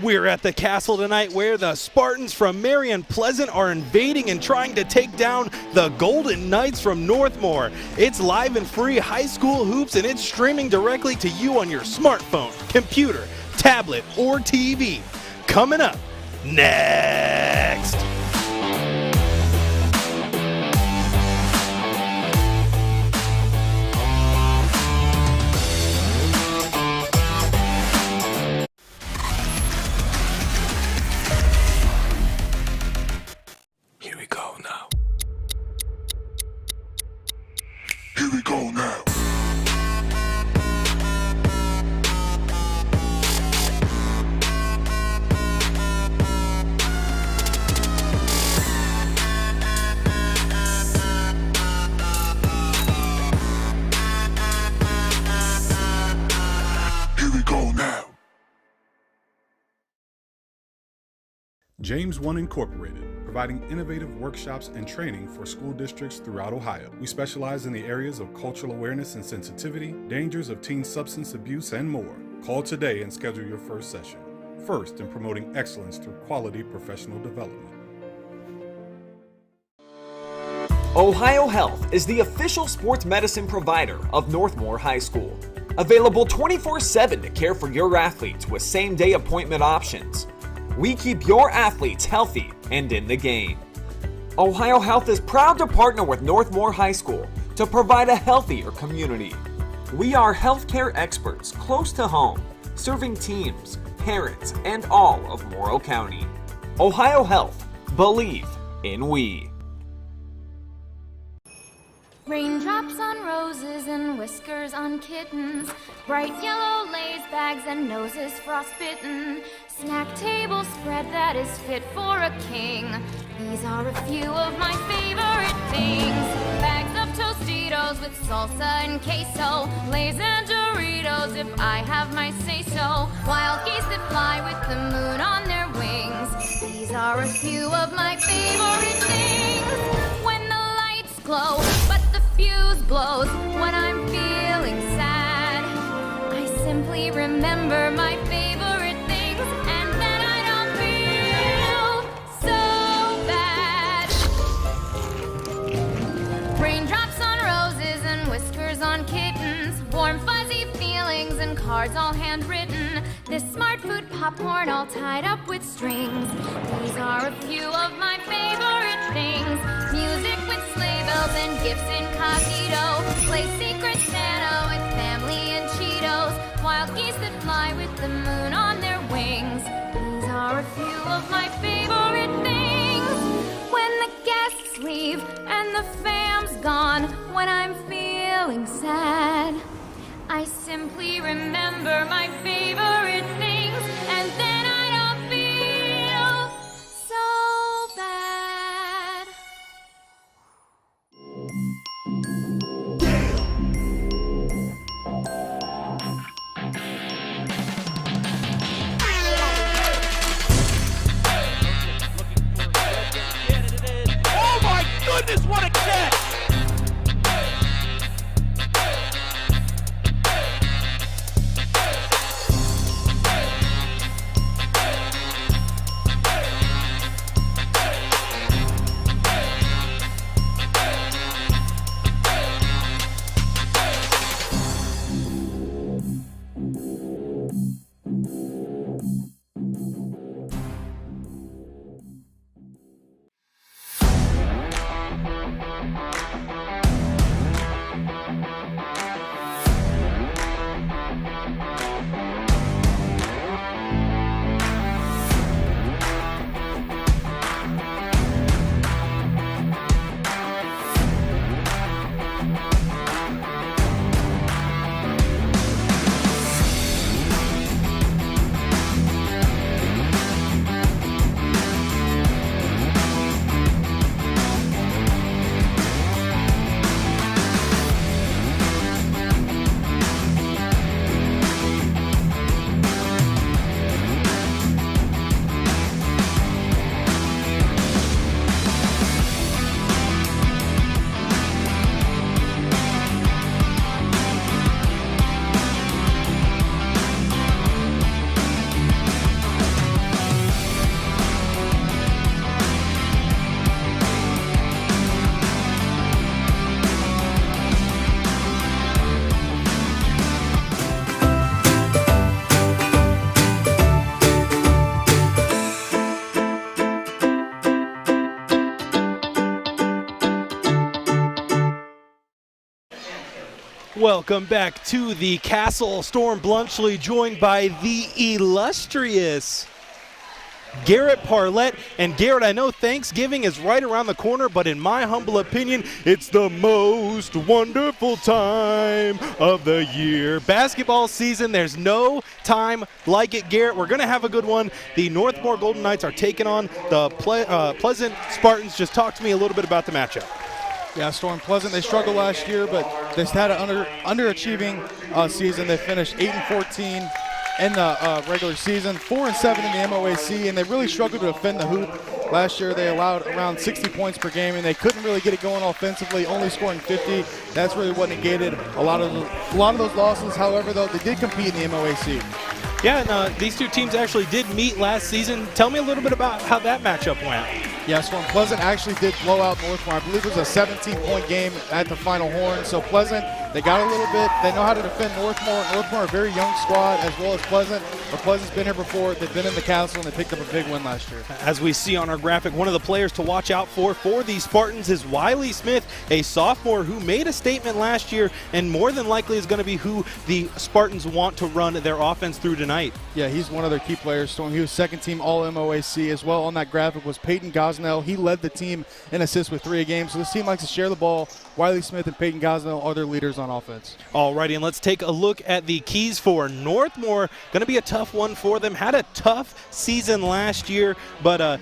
We're at the castle tonight where the Spartans from Marion Pleasant are invading and trying to take down the Golden Knights from Northmor. It's live and free high school hoops, and it's streaming directly to you on your smartphone, computer, tablet, or TV. Coming up next. Here we go now. Here we go now. Here we go now. James One Incorporated, providing innovative workshops and training for school districts throughout Ohio. We specialize in the areas of cultural awareness and sensitivity, dangers of teen substance abuse, and more. Call today and schedule your first session. First in promoting excellence through quality professional development. Ohio Health is the official sports medicine provider of Northmor High School. Available 24/7 to care for your athletes with same-day appointment options. We keep your athletes healthy and in the game. Ohio Health is proud to partner with Northmor High School to provide a healthier community. We are healthcare experts close to home, serving teams, parents, and all of Morrow County. Ohio Health, believe in we. Raindrops on roses and whiskers on kittens, bright yellow Lay's bags and noses frostbitten, snack table spread that is fit for a king. These are a few of my favorite things. Bags of Tostitos with salsa and queso, Lay's and Doritos if I have my say-so, wild geese that fly with the moon on their wings. These are a few of my favorite things. When the lights glow, but the fuse blows when I'm feeling sad, I simply remember my favorite things, and then I don't feel so bad. Raindrops on roses and whiskers on kittens, warm fuzzy feelings and cards all handwritten, this smart food popcorn all tied up with strings. These are a few of my favorite things. Music with sleigh bells and gifts incognito, play Secret Santa with family and Cheetos, wild geese that fly with the moon on their wings. These are a few of my favorite things. When the guests leave and the fam's gone, when I'm feeling sad, I simply remember my favorite things, and then I don't feel so bad. Oh my goodness, what a catch! Welcome back to the Castle. Storm Bluntschly joined by the illustrious Garret Parlett. And Garret, I know Thanksgiving is right around the corner, but in my humble opinion, it's the most wonderful time of the year. Basketball season, there's no time like it, Garret. We're going to have a good one. The Northmor Golden Knights are taking on the Pleasant Spartans. Just talk to me a little bit about the matchup. Yeah, Storm Pleasant, they struggled last year, but they had an underachieving season. They finished 8-14 in the regular season, 4-7 in the MOAC, and they really struggled to defend the hoop. Last year they allowed around 60 points per game, and they couldn't really get it going offensively, only scoring 50. That's really what negated a lot of those losses. However, though, they did compete in the MOAC. Yeah, and these two teams actually did meet last season. Tell me a little bit about how that matchup went. Yeah, Storm Pleasant actually did blow out Northmor. I believe it was a 17-point game at the final horn. So Pleasant, they got a little bit. They know how to defend Northmor. Northmor, a very young squad, as well as Pleasant. But Pleasant's been here before. They've been in the Castle, and they picked up a big win last year. As we see on our graphic, one of the players to watch out for the Spartans is Wiley Smith, a sophomore who made a statement last year and more than likely is going to be who the Spartans want to run their offense through tonight. Yeah, he's one of their key players, Storm. He was second team All-MOAC as well. On that graphic was Peyton Gosnell. He led the team in assists with 3 a game. So this team likes to share the ball. Wiley Smith and Peyton Gosnell are their leaders on offense. Alrighty, and let's take a look at the keys for Northmor. Going to be a tough one for them. Had a tough season last year, but a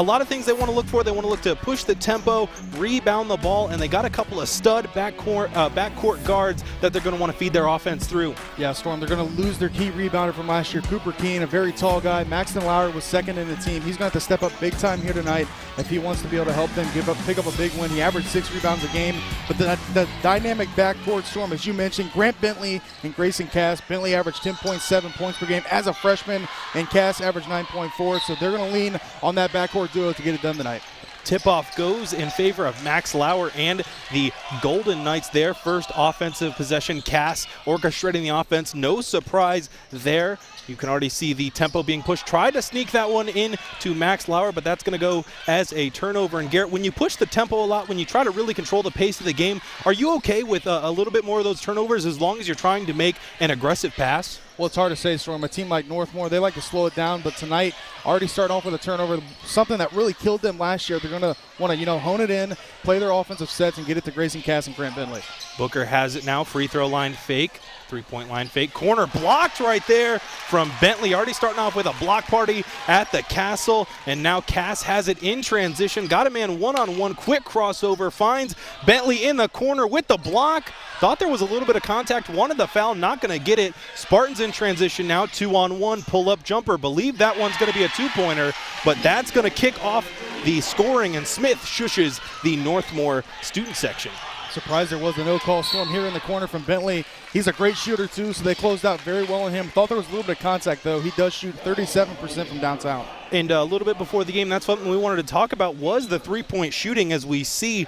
lot of things they want to look for. They want to look to push the tempo, rebound the ball, and they got a couple of stud backcourt guards that they're going to want to feed their offense through. Yeah, Storm, they're going to lose their key rebounder from last year, Cooper Keene, a very tall guy. Maxton Lauer was second in the team. He's going to have to step up big time here tonight if he wants to be able to help them pick up a big win. He averaged 6 rebounds a game. But the dynamic backcourt, Storm, as you mentioned, Grant Bentley and Grayson Cass. Bentley averaged 10.7 points per game as a freshman, and Cass averaged 9.4. So they're going to lean on that backcourt duo to get it done tonight. Tip-off goes in favor of Max Lauer and the Golden Knights. Their first offensive possession. Cass orchestrating the offense. No surprise there. You can already see the tempo being pushed. Tried to sneak that one in to Max Lauer, but that's going to go as a turnover. And Garret, when you push the tempo a lot, when you try to really control the pace of the game, are you okay with a little bit more of those turnovers as long as you're trying to make an aggressive pass? Well, it's hard to say, Storm. A team like Northmor, they like to slow it down, but tonight, already starting off with a turnover, something that really killed them last year. They're going to want to, hone it in, play their offensive sets, and get it to Grayson Cass and Grant Bentley. Booker has it now. Free throw line fake. 3-point line fake. Corner blocked right there from Bentley. Already starting off with a block party at the Castle. And now Cass has it in transition. Got a man one-on-one. Quick crossover. Finds Bentley in the corner with the block. Thought there was a little bit of contact. Wanted the foul. Not going to get it. Spartans in transition now. 2-on-1. Pull-up jumper. Believe that one's going to be a 2-pointer. But that's going to kick off the scoring. And Smith shushes the Northmor student section. Surprised there was a no-call, Storm, here in the corner from Bentley. He's a great shooter, too, so they closed out very well on him. Thought there was a little bit of contact, though. He does shoot 37% from downtown. And a little bit before the game, that's something we wanted to talk about was the three-point shooting as we see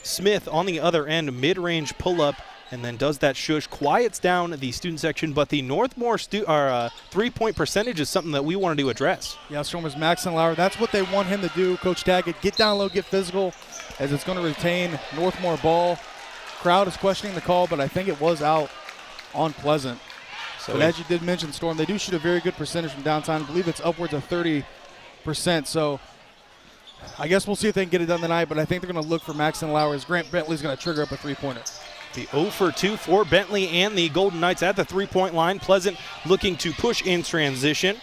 Smith on the other end, mid-range pull-up, and then does that shush, quiets down the student section. But the Northmor three-point percentage is something that we wanted to address. Yeah, Storm is Maxton Lauer. That's what they want him to do. Coach Daggett, get down low, get physical, as it's going to retain Northmor ball. Crowd is questioning the call, but I think it was out on Pleasant. But as you did mention, Storm, they do shoot a very good percentage from downtown. I believe it's upwards of 30%. So I guess we'll see if they can get it done tonight, but I think they're going to look for Maxton Lauer as Grant Bentley's going to trigger up a three-pointer. The 0 for 2 for Bentley and the Golden Knights at the three-point line. Pleasant looking to push in transition.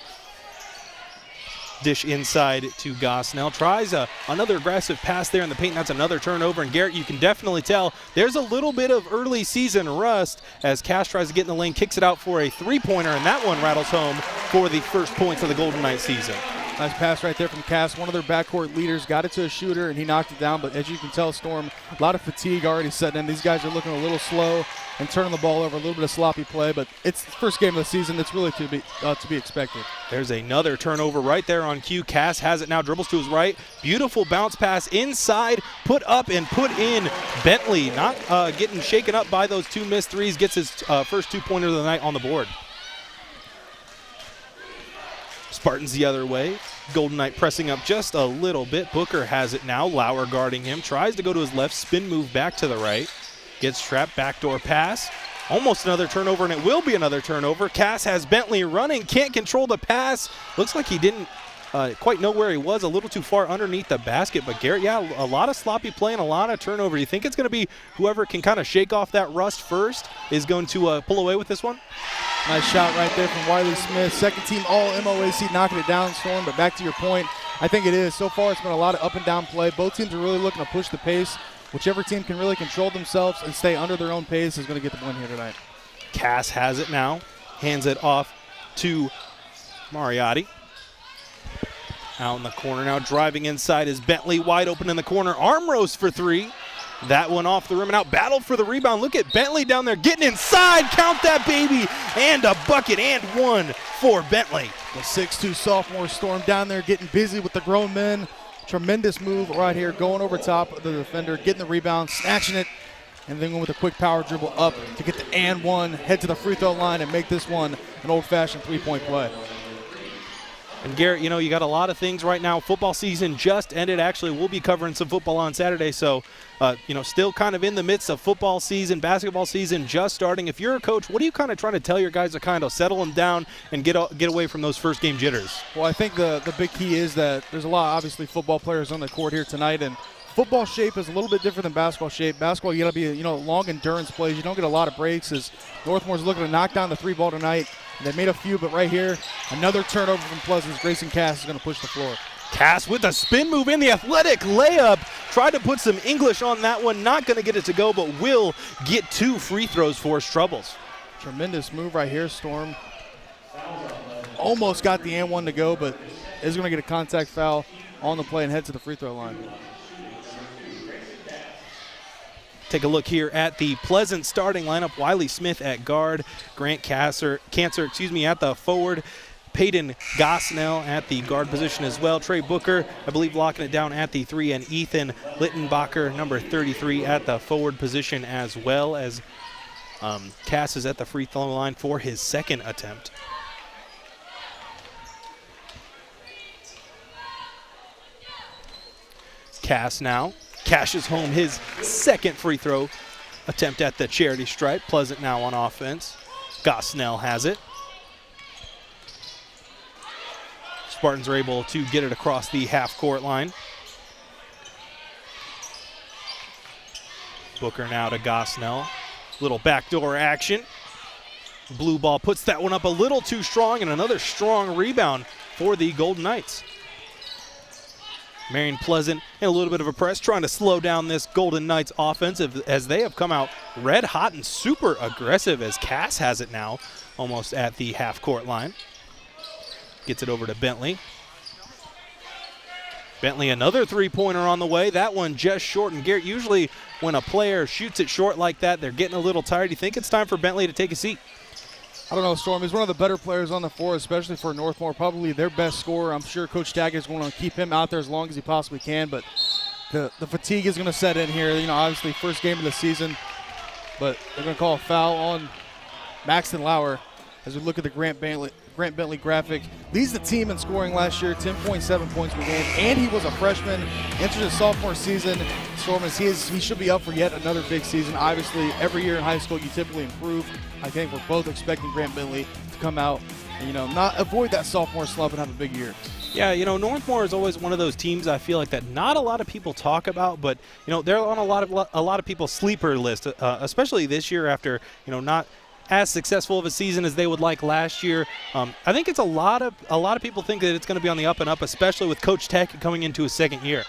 Dish inside to Gosnell. Tries another aggressive pass there in the paint. That's another turnover. And Garret, you can definitely tell there's a little bit of early season rust as Cass tries to get in the lane, kicks it out for a three-pointer, and that one rattles home for the first points of the Golden Knights season. Nice pass right there from Cass. One of their backcourt leaders got it to a shooter, and he knocked it down. But as you can tell, Storm, a lot of fatigue already setting in. These guys are looking a little slow and turning the ball over, a little bit of sloppy play. But it's the first game of the season. It's really to be expected. There's another turnover right there on cue. Cass has it now, dribbles to his right. Beautiful bounce pass inside, put up and put in. Bentley not getting shaken up by those two missed threes. Gets his first two-pointer of the night on the board. Spartans the other way. Golden Knight pressing up just a little bit. Booker has it now. Lauer guarding him. Tries to go to his left. Spin move back to the right. Gets trapped, backdoor pass. Almost another turnover, and it will be another turnover. Cass has Bentley running, can't control the pass. Looks like he didn't quite know where he was, a little too far underneath the basket. But Garrett, yeah, a lot of sloppy play and a lot of turnover. You think it's going to be whoever can kind of shake off that rust first is going to pull away with this one? Nice shot right there from Wiley Smith. Second team All-MOAC knocking it down, Storm. But back to your point, I think it is. So far it's been a lot of up and down play. Both teams are really looking to push the pace. Whichever team can really control themselves and stay under their own pace is going to get the win here tonight. Cass has it now, hands it off to Mariotti. Out in the corner now, driving inside is Bentley, wide open in the corner. Arm roast for three. That one off the rim and out. Battle for the rebound. Look at Bentley down there getting inside. Count that, baby. And a bucket and one for Bentley. The 6'2 sophomore Storm down there getting busy with the grown men. Tremendous move right here, going over top of the defender, getting the rebound, snatching it, and then going with a quick power dribble up to get the and one, head to the free throw line, and make this one an old-fashioned three-point play. And Garrett, you got a lot of things right now. Football season just ended. Actually, we'll be covering some football on Saturday. So, still kind of in the midst of football season, basketball season just starting. If you're a coach, what are you kind of trying to tell your guys to kind of settle them down and get away from those first game jitters? Well, I think the big key is that there's a lot, obviously, football players on the court here tonight. And football shape is a little bit different than basketball shape. Basketball, you got to be, long endurance plays. You don't get a lot of breaks as Northmore's looking to knock down the three ball tonight. They made a few, but right here, another turnover from Pleasant. Grayson Cass is going to push the floor. Cass with a spin move in the athletic layup. Tried to put some English on that one. Not going to get it to go, but will get 2 free throws for his troubles. Tremendous move right here, Storm. Almost got the and one to go, but is going to get a contact foul on the play and head to the free throw line. Take a look here at the Pleasant starting lineup. Wiley Smith at guard, Grant Cancer, at the forward, Peyton Gosnell at the guard position as well. Trey Booker, I believe, locking it down at the 3, and Ethan Littenbacher, number 33, at the forward position as well, as Cass is at the free throw line for his second attempt. Cass now cashes home his second free throw attempt at the charity stripe. Pleasant now on offense. Gosnell has it. Spartans are able to get it across the half-court line. Booker now to Gosnell. Little backdoor action. Blue ball puts that one up a little too strong, and another strong rebound for the Golden Knights. Marion Pleasant in a little bit of a press, trying to slow down this Golden Knights offense as they have come out red hot and super aggressive, as Cass has it now almost at the half-court line. Gets it over to Bentley. Bentley, another three-pointer on the way. That one just short. And Garrett, usually when a player shoots it short like that, they're getting a little tired. You think it's time for Bentley to take a seat? I don't know, Storm. He's one of the better players on the floor, especially for Northmore. Probably their best scorer. I'm sure Coach Taggart is going to keep him out there as long as he possibly can. But the fatigue is going to set in here. Obviously first game of the season. But they're going to call a foul on Maxton Lauer as we look at the Grant Bentley graphic. Leads the team in scoring last year, 10.7 points per game, and he was a freshman. Entered his sophomore season. Storm, he should be up for yet another big season. Obviously, every year in high school, you typically improve. I think we're both expecting Grant Bentley to come out and, not avoid that sophomore slump and have a big year. Yeah, Northmore is always one of those teams I feel like that not a lot of people talk about, but they're on a lot of people's sleeper list, especially this year after not as successful of a season as they would like last year. I think it's a lot of people think that it's going to be on the up and up, especially with Coach Tech coming into his second year.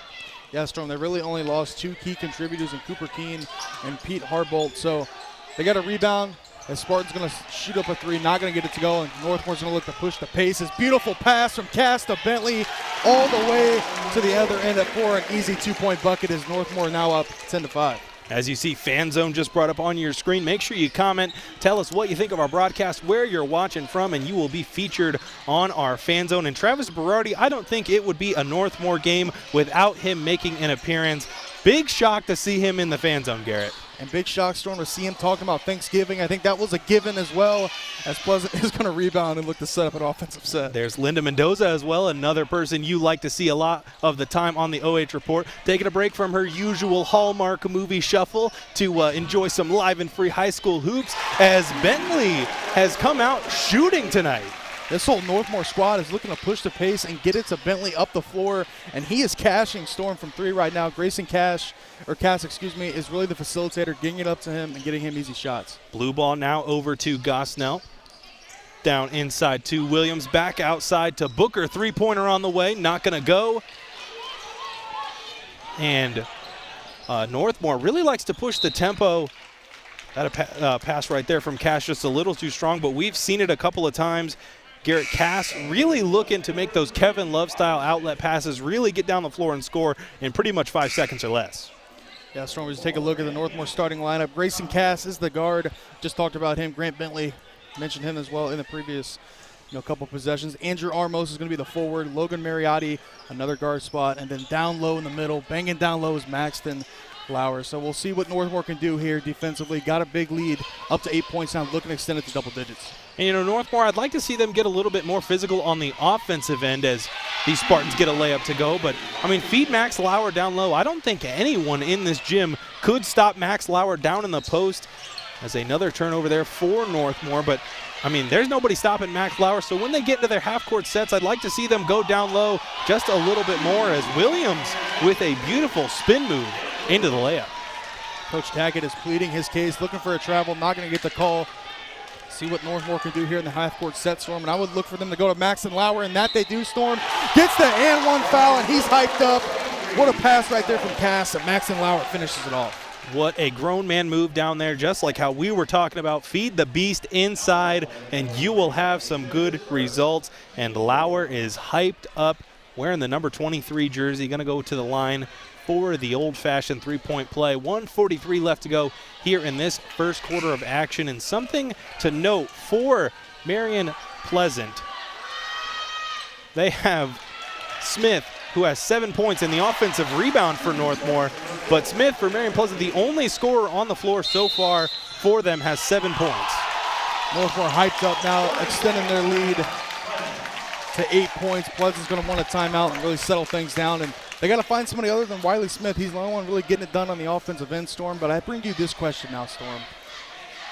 Yeah, Storm, they really only lost 2 key contributors in Cooper Keene and Pete Harbolt, so they got a rebound. As Spartan's going to shoot up a 3, not going to get it to go, and Northmore's going to look to push the pace. His beautiful pass from Cass to Bentley all the way to the other end for an easy 2-point bucket as Northmore now up 10-5. As you see, Fan Zone just brought up on your screen. Make sure you comment. Tell us what you think of our broadcast, where you're watching from, and you will be featured on our Fan Zone. And Travis Berardi, I don't think it would be a Northmore game without him making an appearance. Big shock to see him in the Fan Zone, Garrett. And big shock, Storm, to see him talking about Thanksgiving. I think that was a given as well, as Pleasant is going to rebound and look to set up an offensive set. There's Linda Mendoza as well, another person you like to see a lot of the time on the OH Report. Taking a break from her usual Hallmark movie shuffle to enjoy some live and free high school hoops as Bentley has come out shooting tonight. This whole Northmor squad is looking to push the pace and get it to Bentley up the floor, and he is cashing Storm from 3 right now. Grayson Cass, is really the facilitator, getting it up to him and getting him easy shots. Blue ball now over to Gosnell. Down inside to Williams, back outside to Booker. Three-pointer on the way, not going to go. And Northmor really likes to push the tempo. That pass right there from Cass just a little too strong, but we've seen it a couple of times. Garret Cass really looking to make those Kevin Love-style outlet passes, really get down the floor and score in pretty much 5 seconds or less. Yeah, Stormers, take a look at the Northmor starting lineup. Grayson Cass is the guard. Just talked about him. Grant Bentley, mentioned him as well in the previous couple possessions. Andrew Armos is going to be the forward. Logan Mariotti, another guard spot. And then down low in the middle, banging down low is Maxton Lauer. So we'll see what Northmor can do here defensively. Got a big lead, up to 8 points now, looking to extend it to double digits. And, Northmor, I'd like to see them get a little bit more physical on the offensive end as these Spartans get a layup to go. But, feed Max Lauer down low. I don't think anyone in this gym could stop Max Lauer down in the post. As another turnover there for Northmor. But, there's nobody stopping Max Lauer. So when they get into their half-court sets, I'd like to see them go down low just a little bit more as Williams with a beautiful spin move into the layup. Coach Tackett is pleading his case, looking for a travel, not going to get the call. See what Northmor can do here in the half-court set, Storm, and I would look for them to go to Maxton Lauer, and that they do, Storm. Gets the and one foul, and he's hyped up. What a pass right there from Cass, and Maxton Lauer finishes it off. What a grown man move down there, just like how we were talking about. Feed the beast inside, and you will have some good results. And Lauer is hyped up, wearing the number 23 jersey, going to go to the line for the old-fashioned three-point play. 1:43 left to go here in this first quarter of action. And something to note for Marion Pleasant, they have Smith, who has 7 points in the offensive rebound for Northmor. But Smith for Marion Pleasant, the only scorer on the floor so far for them, has 7 points. Northmor hyped up now, extending their lead to 8 points. Pleasant's going to want a timeout and really settle things down. And they got to find somebody other than Wiley Smith. He's the only one really getting it done on the offensive end, Storm. But I bring you this question now, Storm.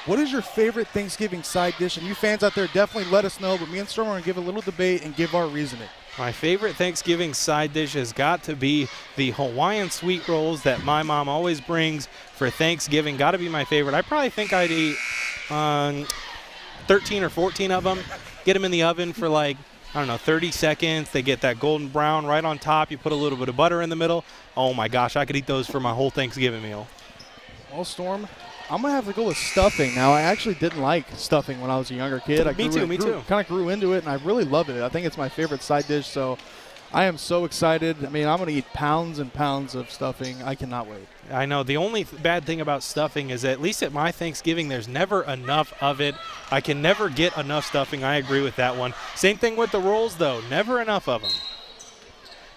What is your favorite Thanksgiving side dish? And you fans out there, definitely let us know. But me and Storm are going to give a little debate and give our reasoning. My favorite Thanksgiving side dish has got to be the Hawaiian sweet rolls that my mom always brings for Thanksgiving. Got to be my favorite. I probably think I'd eat 13 or 14 of them. Get them in the oven for 30 seconds. They get that golden brown right on top. You put a little bit of butter in the middle. Oh, my gosh, I could eat those for my whole Thanksgiving meal. Well, Storm, I'm going to have to go with stuffing. Now, I actually didn't like stuffing when I was a younger kid. Me too. Kind of grew into it, and I really love it. I think it's my favorite side dish, so I am so excited. I'm going to eat pounds and pounds of stuffing. I cannot wait. I know. The only bad thing about stuffing is that at least at my Thanksgiving, there's never enough of it. I can never get enough stuffing. I agree with that one. Same thing with the rolls, though. Never enough of them.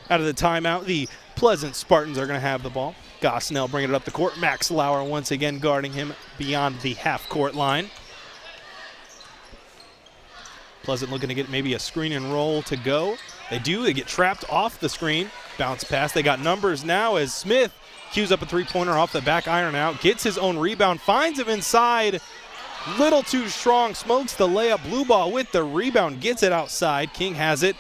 Out of the timeout, the Pleasant Spartans are going to have the ball. Gosnell bringing it up the court. Max Lauer once again guarding him beyond the half-court line. Pleasant looking to get maybe a screen and roll to go. They do. They get trapped off the screen. Bounce pass. They got numbers now as Smith cues up a three-pointer off the back iron out. Gets his own rebound. Finds him inside. Little too strong. Smokes the layup. Blue ball with the rebound. Gets it outside. King has it.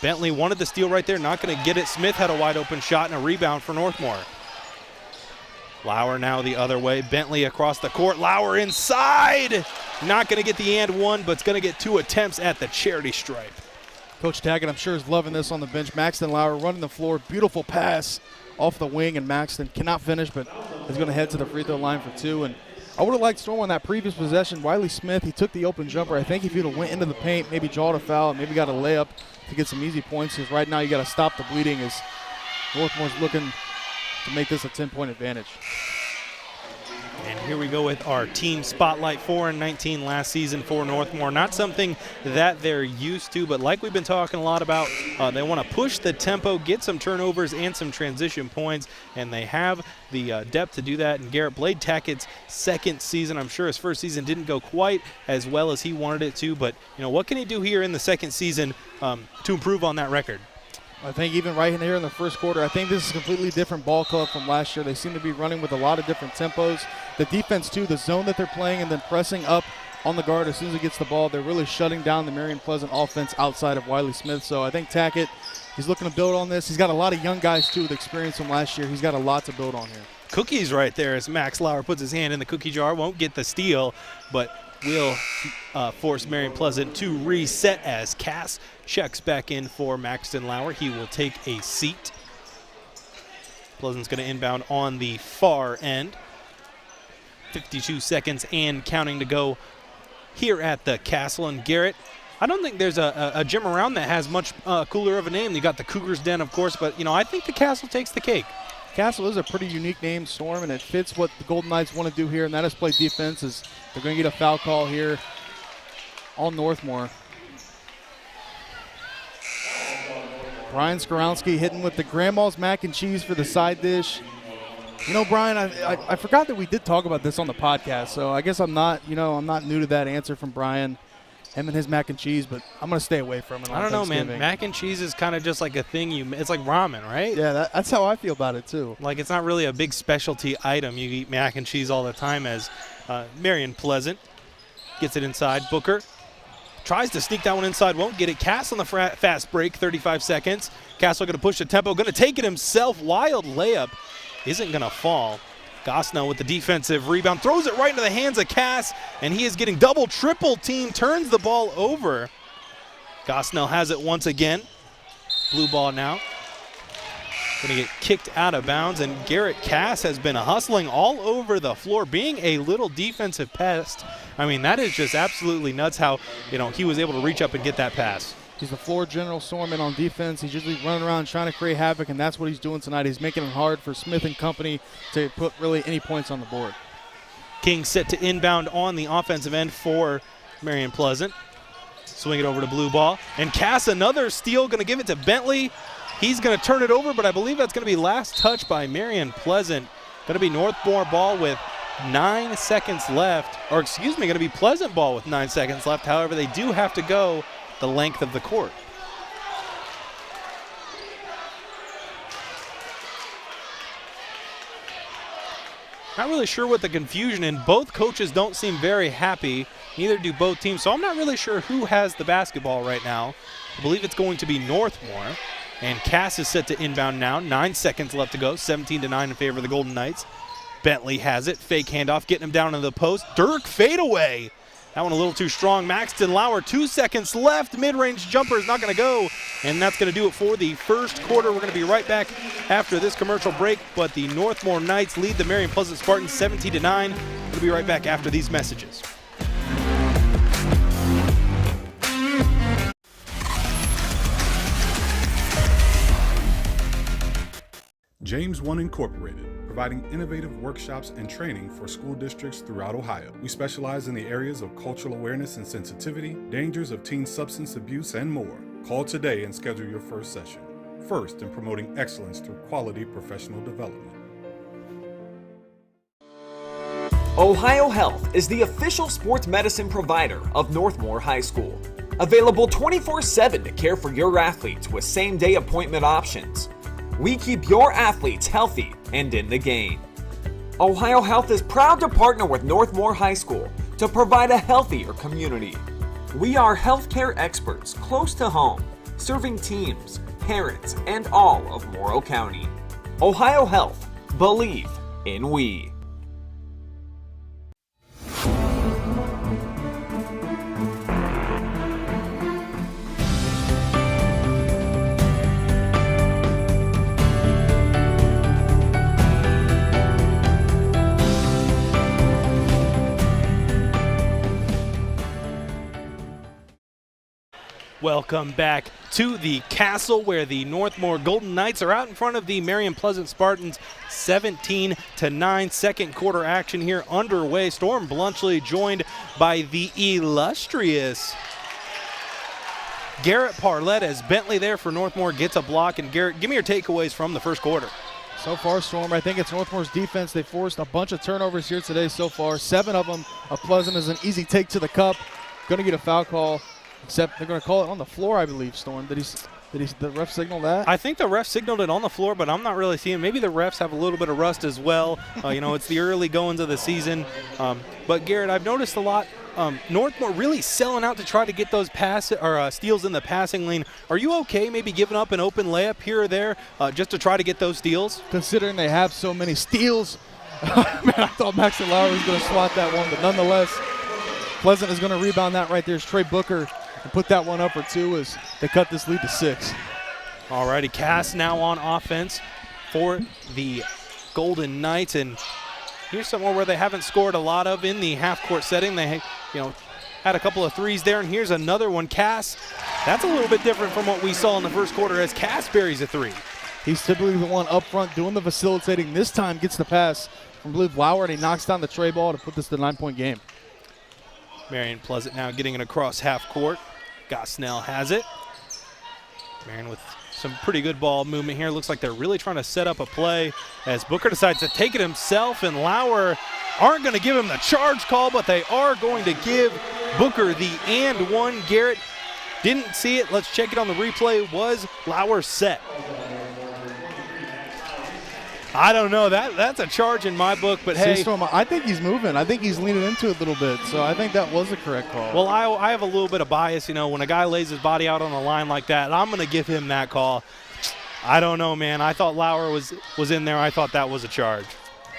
Bentley wanted the steal right there. Not going to get it. Smith had a wide-open shot and a rebound for Northmor. Lauer now the other way. Bentley across the court. Lauer inside. Not going to get the and one, but it's going to get 2 attempts at the charity stripe. Coach Tackett, I'm sure, is loving this on the bench. Maxton Lauer running the floor. Beautiful pass off the wing, and Maxton cannot finish, but is going to head to the free throw line for 2. And I would have liked Storm on that previous possession. Wiley Smith, he took the open jumper. I think if he'd have went into the paint, maybe jawed a foul, maybe got a layup to get some easy points. Because right now you got to stop the bleeding as Northmore's looking to make this a 10-point advantage. And here we go with our team spotlight. 4-19 last season for Northmor. Not something that they're used to, but like we've been talking a lot about, they want to push the tempo, get some turnovers and some transition points, and they have the depth to do that. And Garret Blade Tackett's second season, I'm sure his first season didn't go quite as well as he wanted it to, but what can he do here in the second season to improve on that record? I think even right in here in the first quarter, I think this is a completely different ball club from last year. They seem to be running with a lot of different tempos. The defense, too, the zone that they're playing and then pressing up on the guard as soon as he gets the ball, they're really shutting down the Marion Pleasant offense outside of Wiley Smith. So I think Tackett, he's looking to build on this. He's got a lot of young guys, too, with experience from last year. He's got a lot to build on here. Cookies right there as Max Lauer puts his hand in the cookie jar. Won't get the steal, but will force Marion Pleasant to reset as Cass checks back in for Maxton Lauer. He will take a seat. Pleasant's going to inbound on the far end. 52 seconds and counting to go here at the Castle. And Garret, I don't think there's a gym around that has much cooler of a name. You got the Cougars Den, of course, but I think the Castle takes the cake. Castle is a pretty unique name, Storm, and it fits what the Golden Knights want to do here, and that is play defense. As they're going to get a foul call here on Northmor. Brian Skorowski hitting with the Grandma's mac and cheese for the side dish. Brian, I forgot that we did talk about this on the podcast, so I guess I'm not new to that answer from Brian. Him and his mac and cheese, but I'm going to stay away from it on I don't know, man. Mac and cheese is kind of just like a thing. It's like ramen, right? Yeah, that's how I feel about it, too. Like, it's not really a big specialty item. You eat mac and cheese all the time. As Marion Pleasant gets it inside. Booker tries to sneak that one inside, won't get it. Cass on the fast break, 35 seconds. Castle going to push the tempo, going to take it himself. Wild layup. Isn't going to fall. Gosnell with the defensive rebound, throws it right into the hands of Cass, and he is getting double, triple team, turns the ball over. Gosnell has it once again. Blue ball now. Going to get kicked out of bounds, and Garret Cass has been hustling all over the floor, being a little defensive pest. I mean, that is just absolutely nuts how, he was able to reach up and get that pass. He's the floor general, Storman on defense. He's usually running around trying to create havoc, and that's what he's doing tonight. He's making it hard for Smith and company to put really any points on the board. King set to inbound on the offensive end for Marion Pleasant. Swing it over to blue ball. And Cass, another steal, going to give it to Bentley. He's going to turn it over, but I believe that's going to be last touch by Marion Pleasant. Going to be Northmor ball with 9 seconds left. Or excuse me, going to be Pleasant ball with 9 seconds left. However, they do have to go the length of the court. Not really sure what the confusion, and both coaches don't seem very happy. Neither do both teams, so I'm not really sure who has the basketball right now. I believe it's going to be Northmor, and Cass is set to inbound now. 9 seconds left to go, 17-9 in favor of the Golden Knights. Bentley has it, fake handoff, getting him down to the post. Dirk fadeaway. That one a little too strong. Maxton Lauer, 2 seconds left. Mid-range jumper is not going to go. And that's going to do it for the first quarter. We're going to be right back after this commercial break. But the Northmor Knights lead the Marion Pleasant Spartans 17-9. We'll be right back after these messages. James One Incorporated, providing innovative workshops and training for school districts throughout Ohio. We specialize in the areas of cultural awareness and sensitivity, dangers of teen substance abuse, and more. Call today and schedule your first session. First in promoting excellence through quality professional development. Ohio Health is the official sports medicine provider of Northmor High School. Available 24/7 to care for your athletes with same-day appointment options. We keep your athletes healthy and in the game. Ohio Health is proud to partner with Northmor High School to provide a healthier community. We are healthcare experts close to home, serving teams, parents, and all of Morrow County. Ohio Health, believe in we. Welcome back to the castle where the Northmor Golden Knights are out in front of the Marion Pleasant Spartans 17-9. Second quarter action here underway. Storm Bluntschly joined by the illustrious Garret Parlett as Bentley there for Northmor gets a block. And Garrett, give me your takeaways from the first quarter. So far, Storm, I think it's Northmore's defense. They forced a bunch of turnovers here today so far. 7 of them. Pleasant is an easy take to the cup. Going to get a foul call. Except they're going to call it on the floor, I believe, Storm. Did the ref signal that? I think the ref signaled it on the floor, but I'm not really seeing. Maybe the refs have a little bit of rust as well. It's the early goings of the season. But Garrett, I've noticed a lot. Northmor really selling out to try to get those steals in the passing lane. Are you okay maybe giving up an open layup here or there just to try to get those steals? Considering they have so many steals, man, I thought Max and Lauer was going to swat that one, but nonetheless, Pleasant is going to rebound that right there. It's Trey Booker. And put that one up for 2 as they cut this lead to 6. All righty, Cass now on offense for the Golden Knights. And here's somewhere where they haven't scored a lot of in the half-court setting. They had a couple of threes there, and here's another one. Cass, that's a little bit different from what we saw in the first quarter as Cass buries a 3. He's typically the one up front doing the facilitating. This time gets the pass from Lauer, and he knocks down the tray ball to put this to a 9-point game. Marion Pleasant now getting it across half court. Gosnell has it. Marion with some pretty good ball movement here. Looks like they're really trying to set up a play as Booker decides to take it himself, and Lauer aren't going to give him the charge call, but they are going to give Booker the and one. Garrett didn't see it. Let's check it on the replay. Was Lauer set? I don't know. That's a charge in my book, but hey. Storm, I think he's moving. I think he's leaning into it a little bit, so I think that was the correct call. Well, I have a little bit of bias. When a guy lays his body out on the line like that, I'm going to give him that call. I don't know, man. I thought Lauer was in there. I thought that was a charge.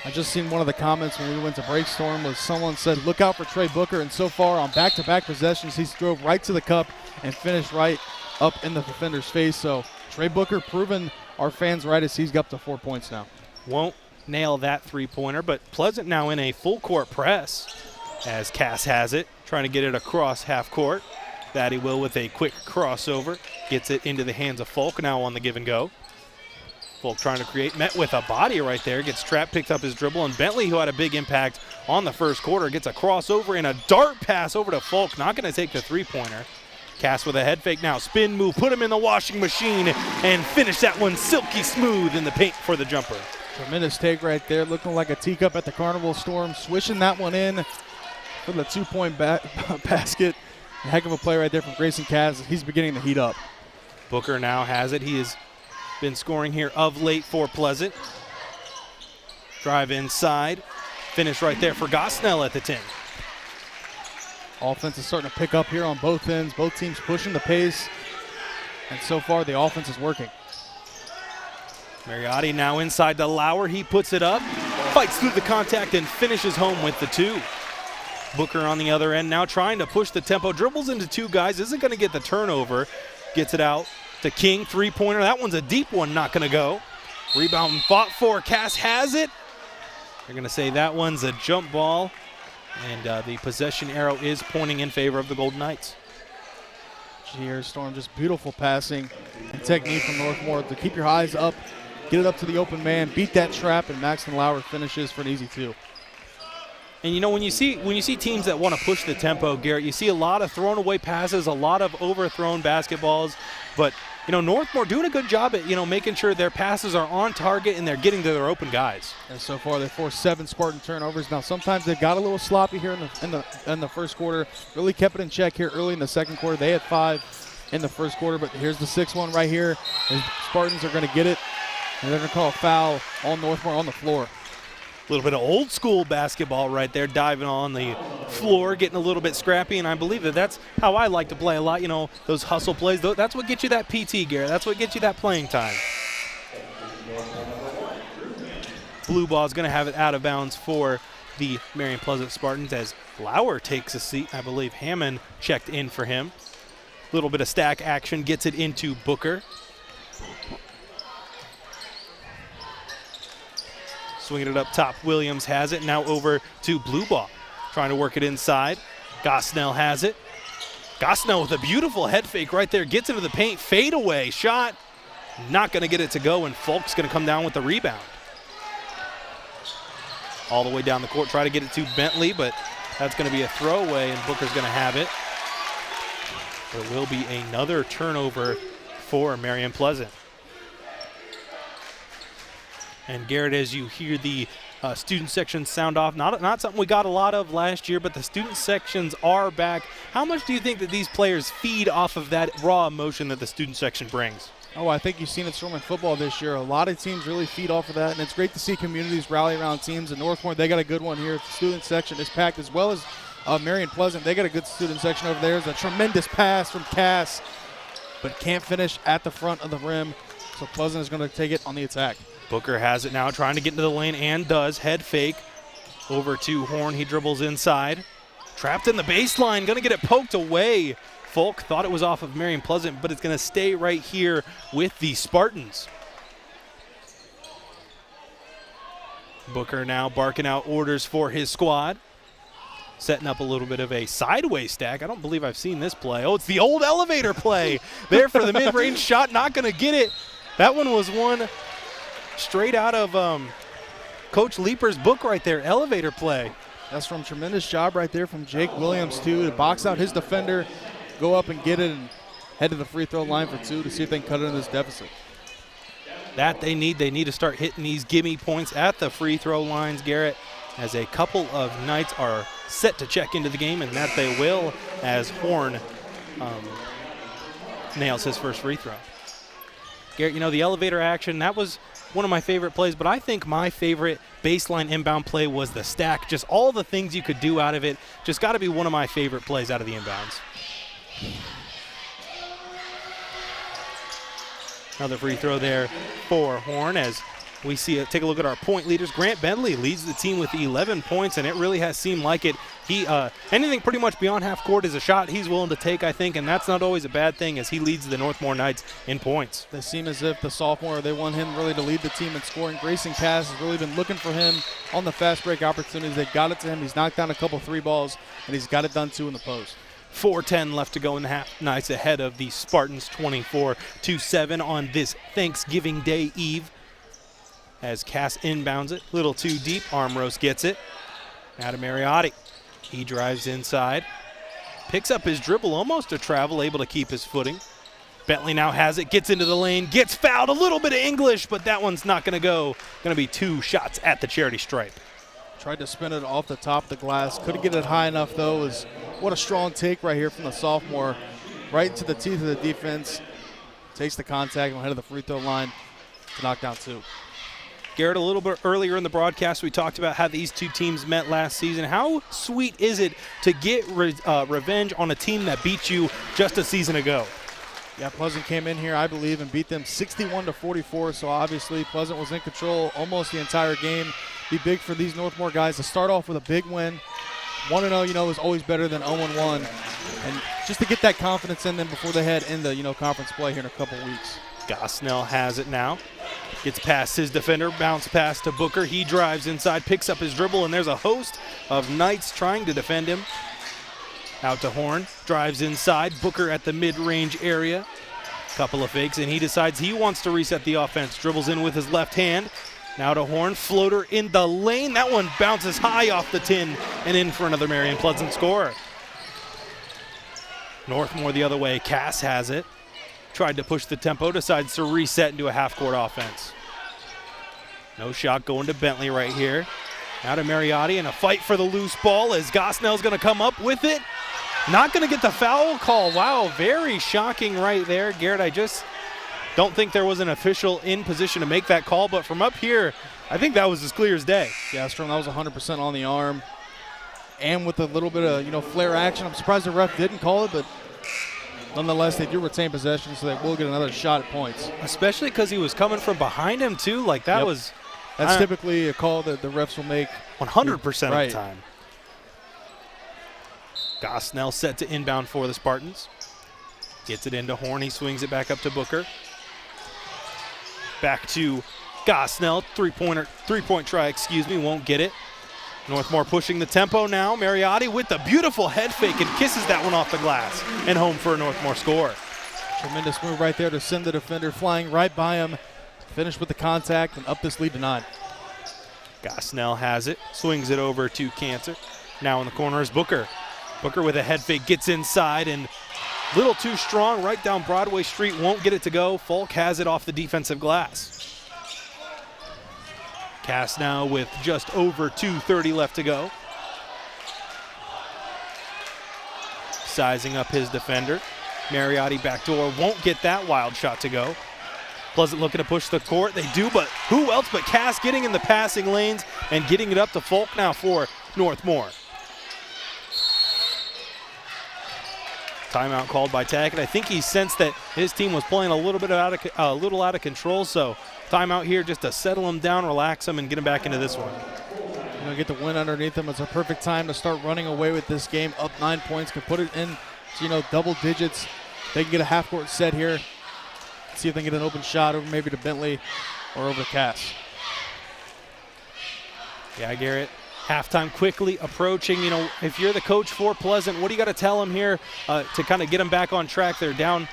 I just seen one of the comments when we went to break, Storm, was someone said, look out for Trey Booker, and so far on back-to-back possessions, he's drove right to the cup and finished right up in the defender's face. So Trey Booker proving our fans right as he's up to 4 points now. Won't nail that three-pointer, but Pleasant now in a full-court press as Cass has it, trying to get it across half court. That he will with a quick crossover. Gets it into the hands of Folk, now on the give and go. Folk trying to create, met with a body right there, gets trapped, picks up his dribble, and Bentley, who had a big impact on the first quarter, gets a crossover and a dart pass over to Folk, not going to take the three-pointer. Cass with a head fake now, spin move, put him in the washing machine, and finish that one silky smooth in the paint for the jumper. Tremendous take right there, looking like a teacup at the Carnival, Storm, swishing that one in for the 2-point basket. A heck of a play right there from Grayson Cass. He's beginning to heat up. Booker now has it. He has been scoring here of late for Pleasant. Drive inside, finish right there for Gosnell at the 10. Offense is starting to pick up here on both ends. Both teams pushing the pace, and so far the offense is working. Mariotti now inside to Lauer. He puts it up, fights through the contact, and finishes home with the 2. Booker on the other end now trying to push the tempo. Dribbles into 2 guys. Isn't going to get the turnover. Gets it out to King. Three-pointer. That one's a deep one. Not going to go. Rebound fought for. Cass has it. They're going to say that one's a jump ball. And the possession arrow is pointing in favor of the Golden Knights. Here, Storm, just beautiful passing and technique from Northmor to keep your eyes up. Get it up to the open man, beat that trap, and Maxton Lauer finishes for an easy 2. And when you see teams that want to push the tempo, Garrett, you see a lot of thrown away passes, a lot of overthrown basketballs, but Northmor doing a good job at making sure their passes are on target and they're getting to their open guys. And so far they forced 7 Spartan turnovers. Now sometimes they got a little sloppy here in the first quarter. Really kept it in check here early in the second quarter. They had 5 in the first quarter, but here's the 6th one right here. The Spartans are going to get it. And they're going to call a foul on Northmor on the floor. A little bit of old school basketball right there, diving on the floor, getting a little bit scrappy, and I believe that's how I like to play a lot, those hustle plays. That's what gets you that PT, Garrett. That's what gets you that playing time. Blue ball is going to have it out of bounds for the Marion Pleasant Spartans as Lauer takes a seat. I believe Hammond checked in for him. A little bit of stack action, gets it into Booker. Swinging it up top, Williams has it. Now over to Blue Ball, trying to work it inside. Gosnell has it. Gosnell with a beautiful head fake right there. Gets into the paint. Fadeaway shot. Not going to get it to go, and Folk's going to come down with the rebound. All the way down the court. Try to get it to Bentley, but that's going to be a throwaway, and Booker's going to have it. There will be another turnover for Marion Pleasant. And Garrett, as you hear the student section sound off, not something we got a lot of last year, but the student sections are back. How much do you think that these players feed off of that raw emotion that the student section brings? Oh, I think you've seen it storming football this year. A lot of teams really feed off of that, and it's great to see communities rally around teams. And Northmor, they got a good one here. The student section is packed, as well as Marion Pleasant. They got a good student section over there. There's a tremendous pass from Cass, but can't finish at the front of the rim. So Pleasant is going to take it on the attack. Booker has it now, trying to get into the lane, and does. Head fake over to Horn. He dribbles inside. Trapped in the baseline, going to get it poked away. Folk thought it was off of Marion Pleasant, but it's going to stay right here with the Spartans. Booker now barking out orders for his squad. Setting up a little bit of a sideways stack. I don't believe I've seen this play. Oh, it's the old elevator play there for the mid-range shot. Not going to get it. That one was one straight out of Coach Leaper's book right there, elevator play. That's from tremendous job right there from Jake Williams, too, to box out his defender, go up and get it, and head to the free throw line for two to see if they can cut into this deficit. That they need to start hitting these gimme points at the free throw lines, Garrett, as a couple of Knights are set to check into the game, and that they will as Horn nails his first free throw. Garrett, the elevator action, that was one of my favorite plays, but I think my favorite baseline inbound play was the stack. Just all the things you could do out of it. Just got to be one of my favorite plays out of the inbounds. Another free throw there for Horn as we see it. Take a look at our point leaders. Grant Bentley leads the team with 11 points, and it really has seemed like it. He anything pretty much beyond half court is a shot he's willing to take, I think, and that's not always a bad thing as he leads the Northmor Knights in points. They seem as if the sophomore, they want him really to lead the team in scoring. Grayson Cass has really been looking for him on the fast break opportunities. They got it to him. He's knocked down a couple three balls, and he's got it done too in the post. 4:10 left to go in the half. Knights ahead of the Spartans 24-7 on this Thanksgiving Day Eve. As Cass inbounds it, little too deep. Armrose gets it. Now to Mariotti. He drives inside. Picks up his dribble, almost a travel, able to keep his footing. Bentley now has it, gets into the lane, gets fouled. A little bit of English, but that one's not going to go. Going to be two shots at the charity stripe. Tried to spin it off the top of the glass. Couldn't get it high enough, though. What a strong take right here from the sophomore. Right into the teeth of the defense. Takes the contact and head of the free throw line to knock down two. Garrett, a little bit earlier in the broadcast, we talked about how these two teams met last season. How sweet is it to get revenge on a team that beat you just a season ago? Yeah, Pleasant came in here, I believe, and beat them 61-44, so obviously Pleasant was in control almost the entire game. Be big for these Northmor guys to start off with a big win. 1-0, is always better than 0-1. And just to get that confidence in them before they head into, conference play here in a couple weeks. Gosnell has it now. Gets past his defender, bounce pass to Booker. He drives inside, picks up his dribble, and there's a host of Knights trying to defend him. Out to Horn, drives inside. Booker at the mid-range area. Couple of fakes, and he decides he wants to reset the offense. Dribbles in with his left hand. Now to Horn, floater in the lane. That one bounces high off the tin and in for another Marion Pleasant score. Northmor the other way. Cass has it. Tried to push the tempo, decides to reset into a half-court offense. No shot going to Bentley right here. Now to Mariotti and a fight for the loose ball as Gosnell's going to come up with it. Not going to get the foul call. Wow, very shocking right there. Garrett, I just don't think there was an official in position to make that call, but from up here, I think that was as clear as day. Yeah, Strom, that was 100% on the arm. And with a little bit of, flare action. I'm surprised the ref didn't call it, but nonetheless, they do retain possession, so they will get another shot at points. Especially because he was coming from behind him, too. Like, that was... That's typically a call that the refs will make 100% of the time. Gosnell set to inbound for the Spartans. Gets it into Horn. He swings it back up to Booker. Back to Gosnell. Three-point try, won't get it. Northmor pushing the tempo now. Mariotti with the beautiful head fake and kisses that one off the glass. And home for a Northmor score. Tremendous move right there to send the defender flying right by him. Finish with the contact and up this lead to 9. Gosnell has it, swings it over to Cancer. Now in the corner is Booker. Booker with a head fake gets inside and little too strong right down Broadway Street, won't get it to go. Falk has it off the defensive glass. Cass now with just over 2:30 left to go. Sizing up his defender. Mariotti backdoor won't get that wild shot to go. Pleasant looking to push the court. They do, but who else but Cass getting in the passing lanes and getting it up to Falk now for Northmor. Timeout called by Tackett. I think he sensed that his team was playing a little out of control, so timeout here just to settle him down, relax him, and get him back into this one. Get the win underneath them. It's a perfect time to start running away with this game. Up 9 points, can put it in, double digits. They can get a half-court set here. See if they can get an open shot over maybe to Bentley or over to Cass. Yeah, Garrett. Halftime quickly approaching. If you're the coach for Pleasant, what do you got to tell them here to kind of get them back on track? They're down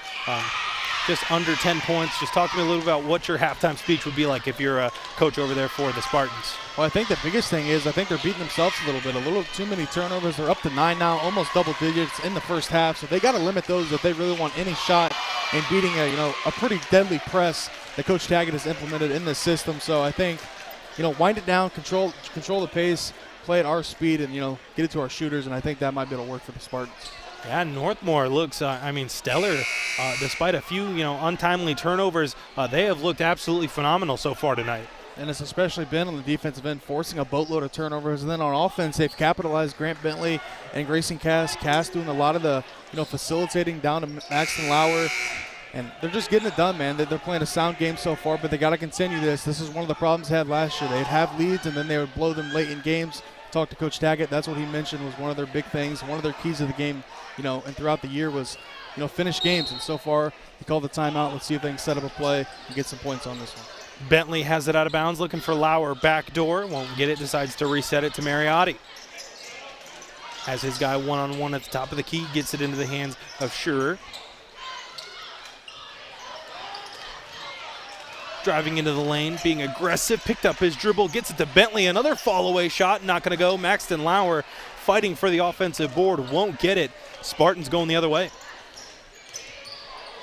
just under 10 points. Just talk to me a little about what your halftime speech would be like if you're a coach over there for the Spartans. Well, I think the biggest thing is I think they're beating themselves a little too many turnovers. They're up to 9 now, almost double digits in the first half. So they got to limit those if they really want any shot in beating a pretty deadly press that Coach Taggett has implemented in this system. So I think, wind it down, control the pace, play at our speed, and, get it to our shooters, and I think that might be able to work for the Spartans. Yeah, Northmor looks, stellar. Despite a few, untimely turnovers, they have looked absolutely phenomenal so far tonight. And it's especially been on the defensive end, forcing a boatload of turnovers. And then on offense, they've capitalized Grant Bentley and Grayson Cass. Cass doing a lot of the, facilitating down to Maxton Lauer. And they're just getting it done, man. They're playing a sound game so far, but they got to continue this. This is one of the problems they had last year. They'd have leads, and then they would blow them late in games. Talked to Coach Taggett. That's what he mentioned was one of their big things. One of their keys of the game, and throughout the year was, finish games. And so far, he called the timeout. Let's see if they can set up a play and get some points on this one. Bentley has it out of bounds, looking for Lauer backdoor. Won't get it, decides to reset it to Mariotti. Has his guy one-on-one at the top of the key, gets it into the hands of Schur. Driving into the lane, being aggressive, picked up his dribble, gets it to Bentley. Another fall-away shot, not going to go. Maxton Lauer fighting for the offensive board, won't get it. Spartans going the other way.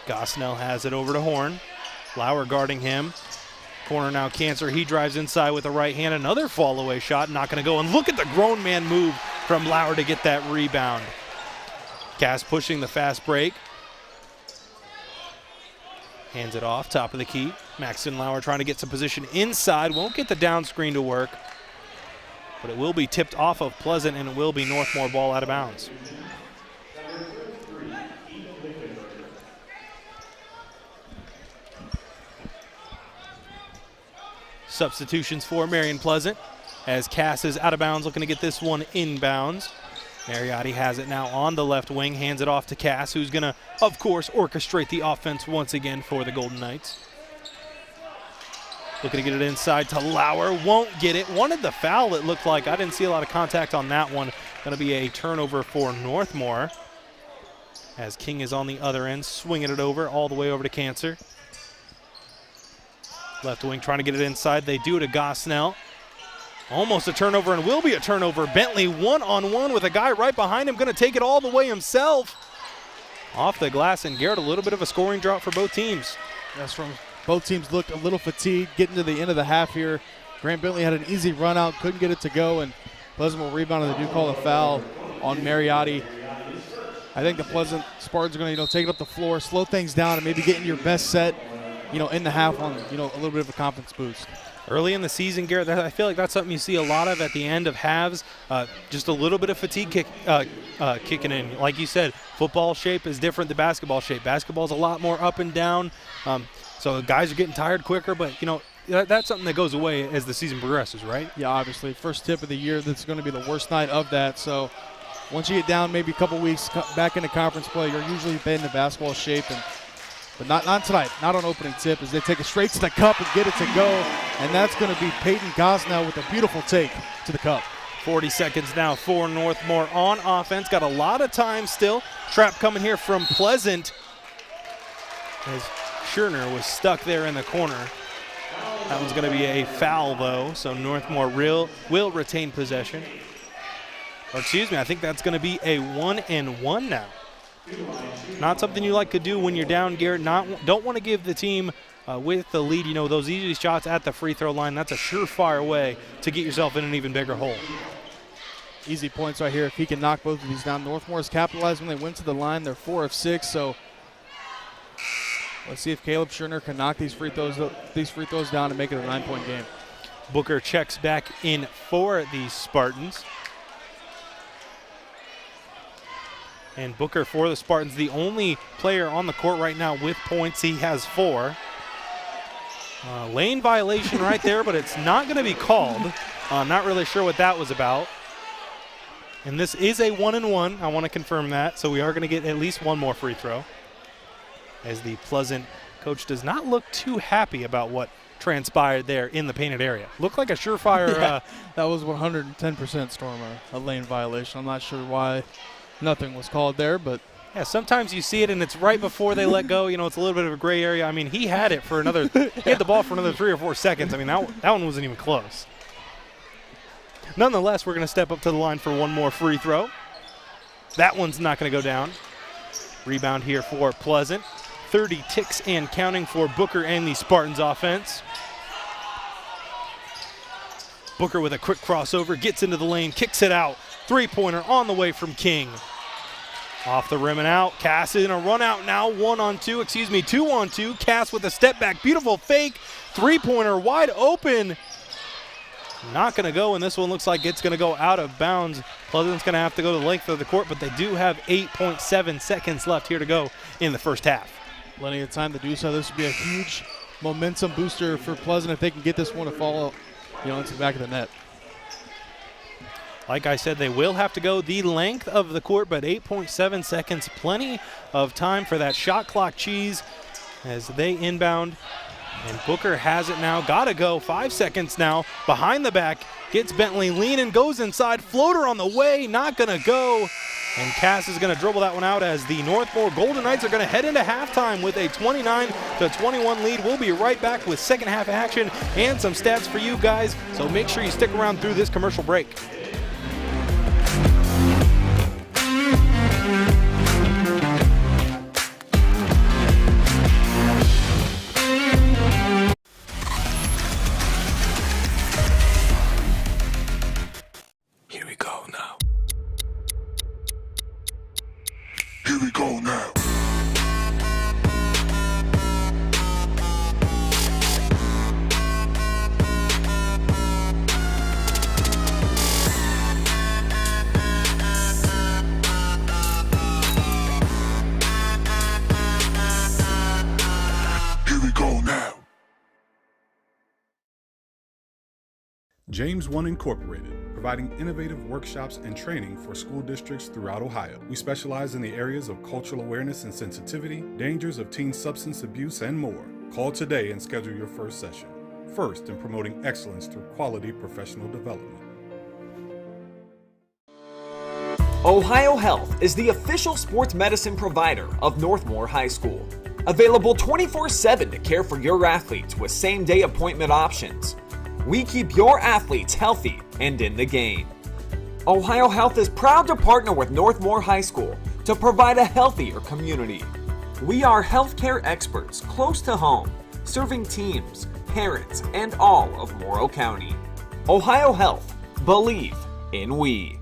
Gosnell has it over to Horn. Lauer guarding him. Corner now Cancer. He drives inside with the right hand. Another fall-away shot, not going to go. And look at the grown man move from Lauer to get that rebound. Cass pushing the fast break. Hands it off, top of the key. Maxton Lauer trying to get some position inside. Won't get the down screen to work. But it will be tipped off of Pleasant, and it will be Northmor ball out of bounds. Substitutions for Marion Pleasant as Cass is out of bounds, looking to get this one inbounds. Mariotti has it now on the left wing, hands it off to Cass, who's going to, of course, orchestrate the offense once again for the Golden Knights. Looking to get it inside to Lauer, won't get it. Wanted the foul, it looked like. I didn't see a lot of contact on that one. Going to be a turnover for Northmor as King is on the other end, swinging it over all the way over to Cancer. Left wing trying to get it inside. They do it to Gosnell. Almost a turnover and will be a turnover. Bentley one-on-one with a guy right behind him. Going to take it all the way himself. Off the glass, and Garrett, a little bit of a scoring drought for both teams. That's from both teams looked a little fatigued getting to the end of the half here. Grant Bentley had an easy run out, couldn't get it to go, and Pleasant will rebound, and they do call a foul on Mariotti. I think the Pleasant Spartans are going to, take it up the floor, slow things down, and maybe get in your best set, in the half on, a little bit of a confidence boost. Early in the season, Garrett, I feel like that's something you see a lot of at the end of halves. Just a little bit of fatigue kicking in. Like you said, football shape is different than basketball shape. Basketball's a lot more up and down. So guys are getting tired quicker, but, that's something that goes away as the season progresses, right? Yeah, obviously. First tip of the year, that's going to be the worst night of that. So once you get down maybe a couple weeks back into conference play, you're usually in the basketball shape. But not tonight, not on opening tip, as they take it straight to the cup and get it to go. And that's going to be Peyton Gosnell with a beautiful take to the cup. 40 seconds now for Northmor on offense. Got a lot of time still. Trap coming here from Pleasant as Schurner was stuck there in the corner. That one's going to be a foul, though, so Northmor will retain possession. Or excuse me, I think that's going to be a 1-and-1 now. Not something you like to do when you're down, Garrett. Don't want to give the team with the lead, those easy shots at the free throw line. That's a surefire way to get yourself in an even bigger hole. Easy points right here if he can knock both of these down. Northmore's capitalized when they went to the line. They're 4 of 6, so let's see if Caleb Schurner can knock these free throws down and make it a 9-point game. Booker checks back in for the Spartans. And Booker for the Spartans, the only player on the court right now with points. He has 4. Lane violation right there, but it's not going to be called. Not really sure what that was about. And this is a 1-and-1. I want to confirm that. So we are going to get at least one more free throw, as the Pleasant coach does not look too happy about what transpired there in the painted area. Looked like a surefire. Yeah, that was 110% Storm, a lane violation. I'm not sure why nothing was called there, but yeah, sometimes you see it and it's right before they let go. It's a little bit of a gray area. I mean, he had it for another, he had the ball for another 3 or 4 seconds. I mean, that one wasn't even close. Nonetheless, we're going to step up to the line for one more free throw. That one's not going to go down. Rebound here for Pleasant. 30 ticks and counting for Booker and the Spartans offense. Booker with a quick crossover, gets into the lane, kicks it out. 3-pointer on the way from King. Off the rim and out. Cass in a run out now. 2-on-2. Cass with a step back. Beautiful fake. 3-pointer wide open. Not going to go, and this one looks like it's going to go out of bounds. Pleasant's going to have to go the length of the court, but they do have 8.7 seconds left here to go in the first half. Plenty of time to do so. This would be a huge momentum booster for Pleasant if they can get this one to fall into the back of the net. Like I said, they will have to go the length of the court, but 8.7 seconds, plenty of time for that shot clock cheese as they inbound. And Booker has it now, gotta go, 5 seconds now, behind the back, gets Bentley leaning, goes inside, floater on the way, not gonna go. And Cass is gonna dribble that one out as the Northmor Golden Knights are gonna head into halftime with a 29-21 lead. We'll be right back with second half action and some stats for you guys, so make sure you stick around through this commercial break. Here we go now. Here we go now. Here we go now. James One Incorporated, providing innovative workshops and training for school districts throughout Ohio. We specialize in the areas of cultural awareness and sensitivity, dangers of teen substance abuse, and more. Call today and schedule your first session. First in promoting excellence through quality professional development. Ohio Health is the official sports medicine provider of Northmor High School. Available 24/7 to care for your athletes with same-day appointment options. We keep your athletes healthy and in the game. Ohio Health is proud to partner with Northmor High School to provide a healthier community. We are healthcare experts close to home, serving teams, parents, and all of Morrow County. Ohio Health. Believe in we.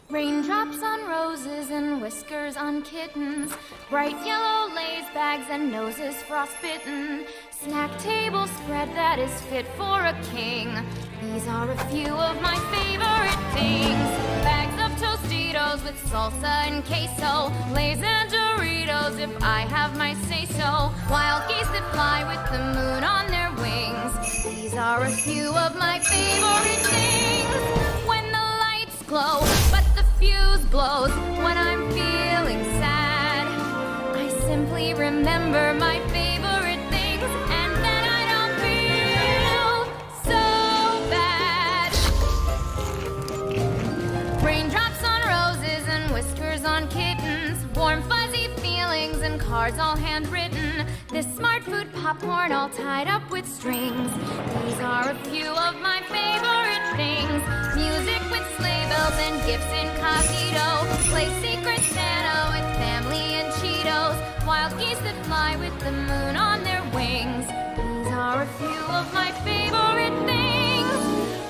Raindrops on roses and whiskers on kittens, bright yellow Lay's bags and noses frostbitten, snack table spread that is fit for a king. These are a few of my favorite things. Bags of Tostitos with salsa and queso, Lay's and Doritos if I have my say-so, wild geese that fly with the moon on their wings. These are a few of my favorite things. When the lights glow, but the fuse blows when I'm feeling sad, I simply remember my favorite things, and then I don't feel so bad. cards all handwritten. This smart food popcorn all tied up with strings. These are a few of my favorite things. Music with sleigh bells and gifts incognito. Play Secret Santa with family and Cheetos. Wild geese that fly with the moon on their wings. These are a few of my favorite things.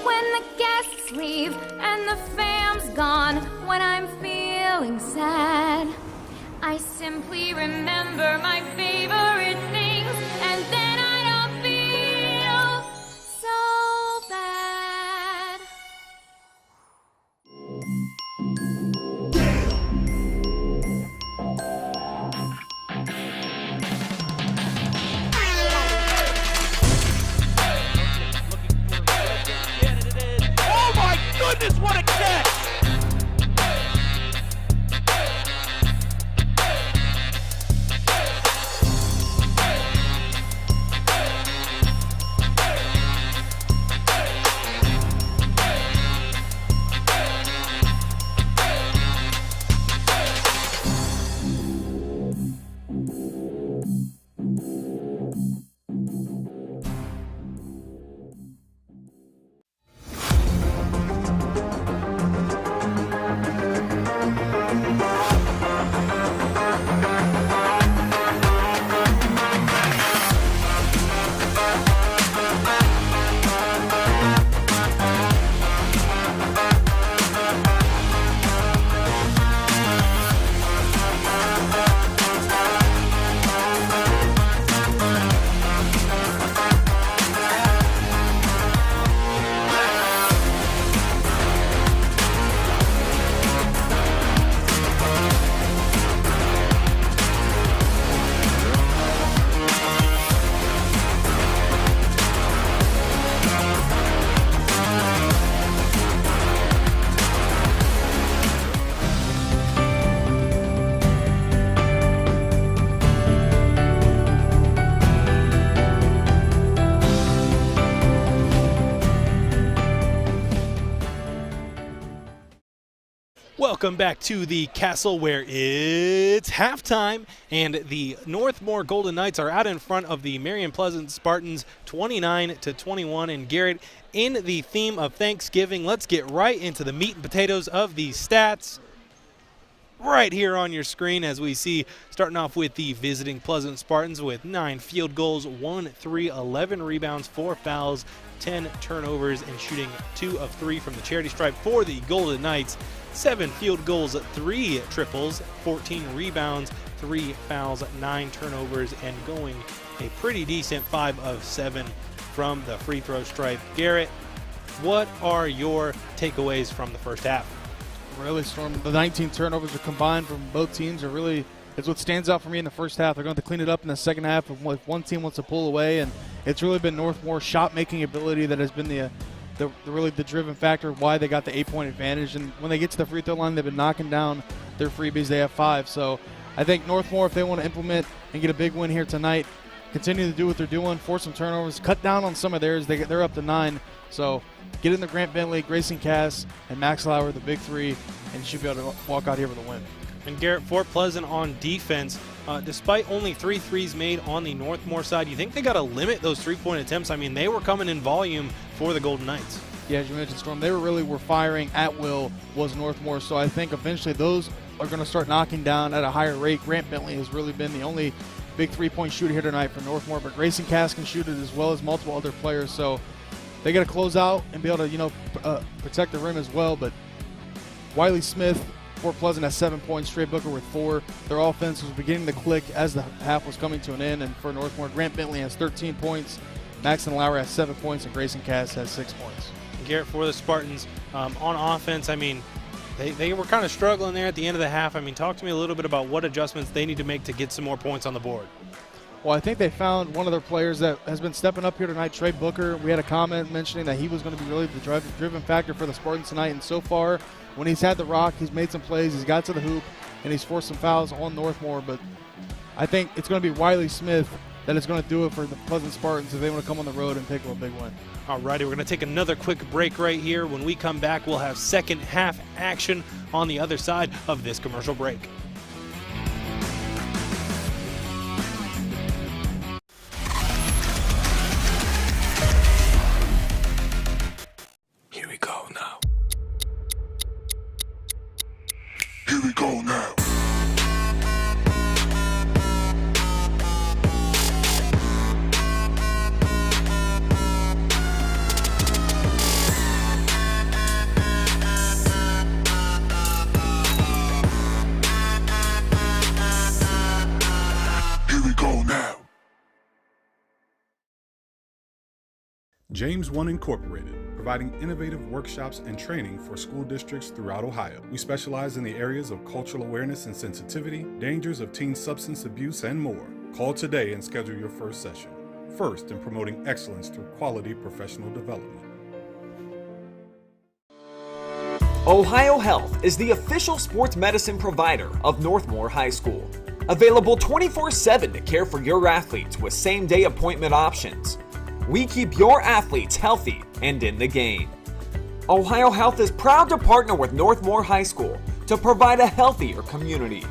When the guests leave and the fam's gone, when I'm feeling sad, I simply remember my favorite things, and then I don't feel so bad. Oh my goodness, what a catch! Welcome back to the castle where it's halftime and the Northmor Golden Knights are out in front of the Marion Pleasant Spartans 29-21. And Garrett, in the theme of Thanksgiving, let's get right into the meat and potatoes of these stats right here on your screen, as we see starting off with the visiting Pleasant Spartans with 9 field goals, 1 3, 11 rebounds, 4 fouls, 10 turnovers, and shooting 2 of 3 from the charity stripe. For the Golden Knights, 7 field goals, 3 triples, 14 rebounds, 3 fouls, 9 turnovers, and going a pretty decent 5 of 7 from the free throw stripe. Garrett, what are your takeaways from the first half? Really strong. The 19 turnovers are combined from both teams. It's what stands out for me in the first half. They're going to clean it up in the second half if one team wants to pull away, and it's really been Northmore's shot-making ability that has been the driven factor why they got the 8-point advantage. And when they get to the free throw line, they've been knocking down their freebies. They have 5. So I think Northmor, if they want to implement and get a big win here tonight, continue to do what they're doing, force some turnovers, cut down on some of theirs. They're up to 9. So get in the Grant Bentley, Grayson Cass, and Max Lauer, the big 3, and you should be able to walk out here with a win. And Garrett, for Pleasant on defense, despite only 3 threes made on the Northmor side, you think they got to limit those 3-point attempts? I mean, they were coming in volume for the Golden Knights. Yeah, as you mentioned, Storm, they were firing at will, was Northmor. So I think eventually those are going to start knocking down at a higher rate. Grant Bentley has really been the only big 3-point shooter here tonight for Northmor, but Grayson Cass can shoot it as well as multiple other players. So they got to close out and be able to, protect the rim as well. But Wiley Smith for Pleasant has 7 points, Trey Booker with 4. Their offense was beginning to click as the half was coming to an end. And for Northmor, Grant Bentley has 13 points, Maxon Lauer has 7 points, and Grayson Cass has 6 points. Garrett, for the Spartans, on offense, I mean, they were kind of struggling there at the end of the half. I mean, talk to me a little bit about what adjustments they need to make to get some more points on the board. Well, I think they found one of their players that has been stepping up here tonight, Trey Booker. We had a comment mentioning that he was going to be really the driven factor for the Spartans tonight, and so far, when he's had the rock, he's made some plays, he's got to the hoop, and he's forced some fouls on Northmor. But I think it's going to be Wiley Smith that is going to do it for the Pleasant Spartans if they want to come on the road and pick up a big win. All righty, we're going to take another quick break right here. When we come back, we'll have second half action on the other side of this commercial break. James One Incorporated, providing innovative workshops and training for school districts throughout Ohio. We specialize in the areas of cultural awareness and sensitivity, dangers of teen substance abuse, and more. Call today and schedule your first session. First in promoting excellence through quality professional development. Ohio Health is the official sports medicine provider of Northmor High School. Available 24/7 to care for your athletes with same-day appointment options. We keep your athletes healthy and in the game. Ohio Health is proud to partner with Northmor High School to provide a healthier community.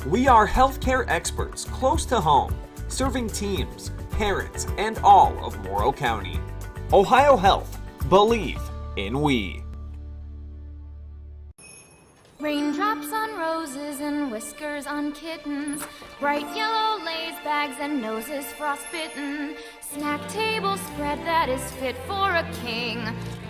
We are healthcare experts close to home, serving teams, parents, and all of Morrow County. Ohio Health, believe in we. Raindrops on roses and whiskers on kittens, bright yellow lays, bags and noses frostbitten, snack table spread that is fit for a king.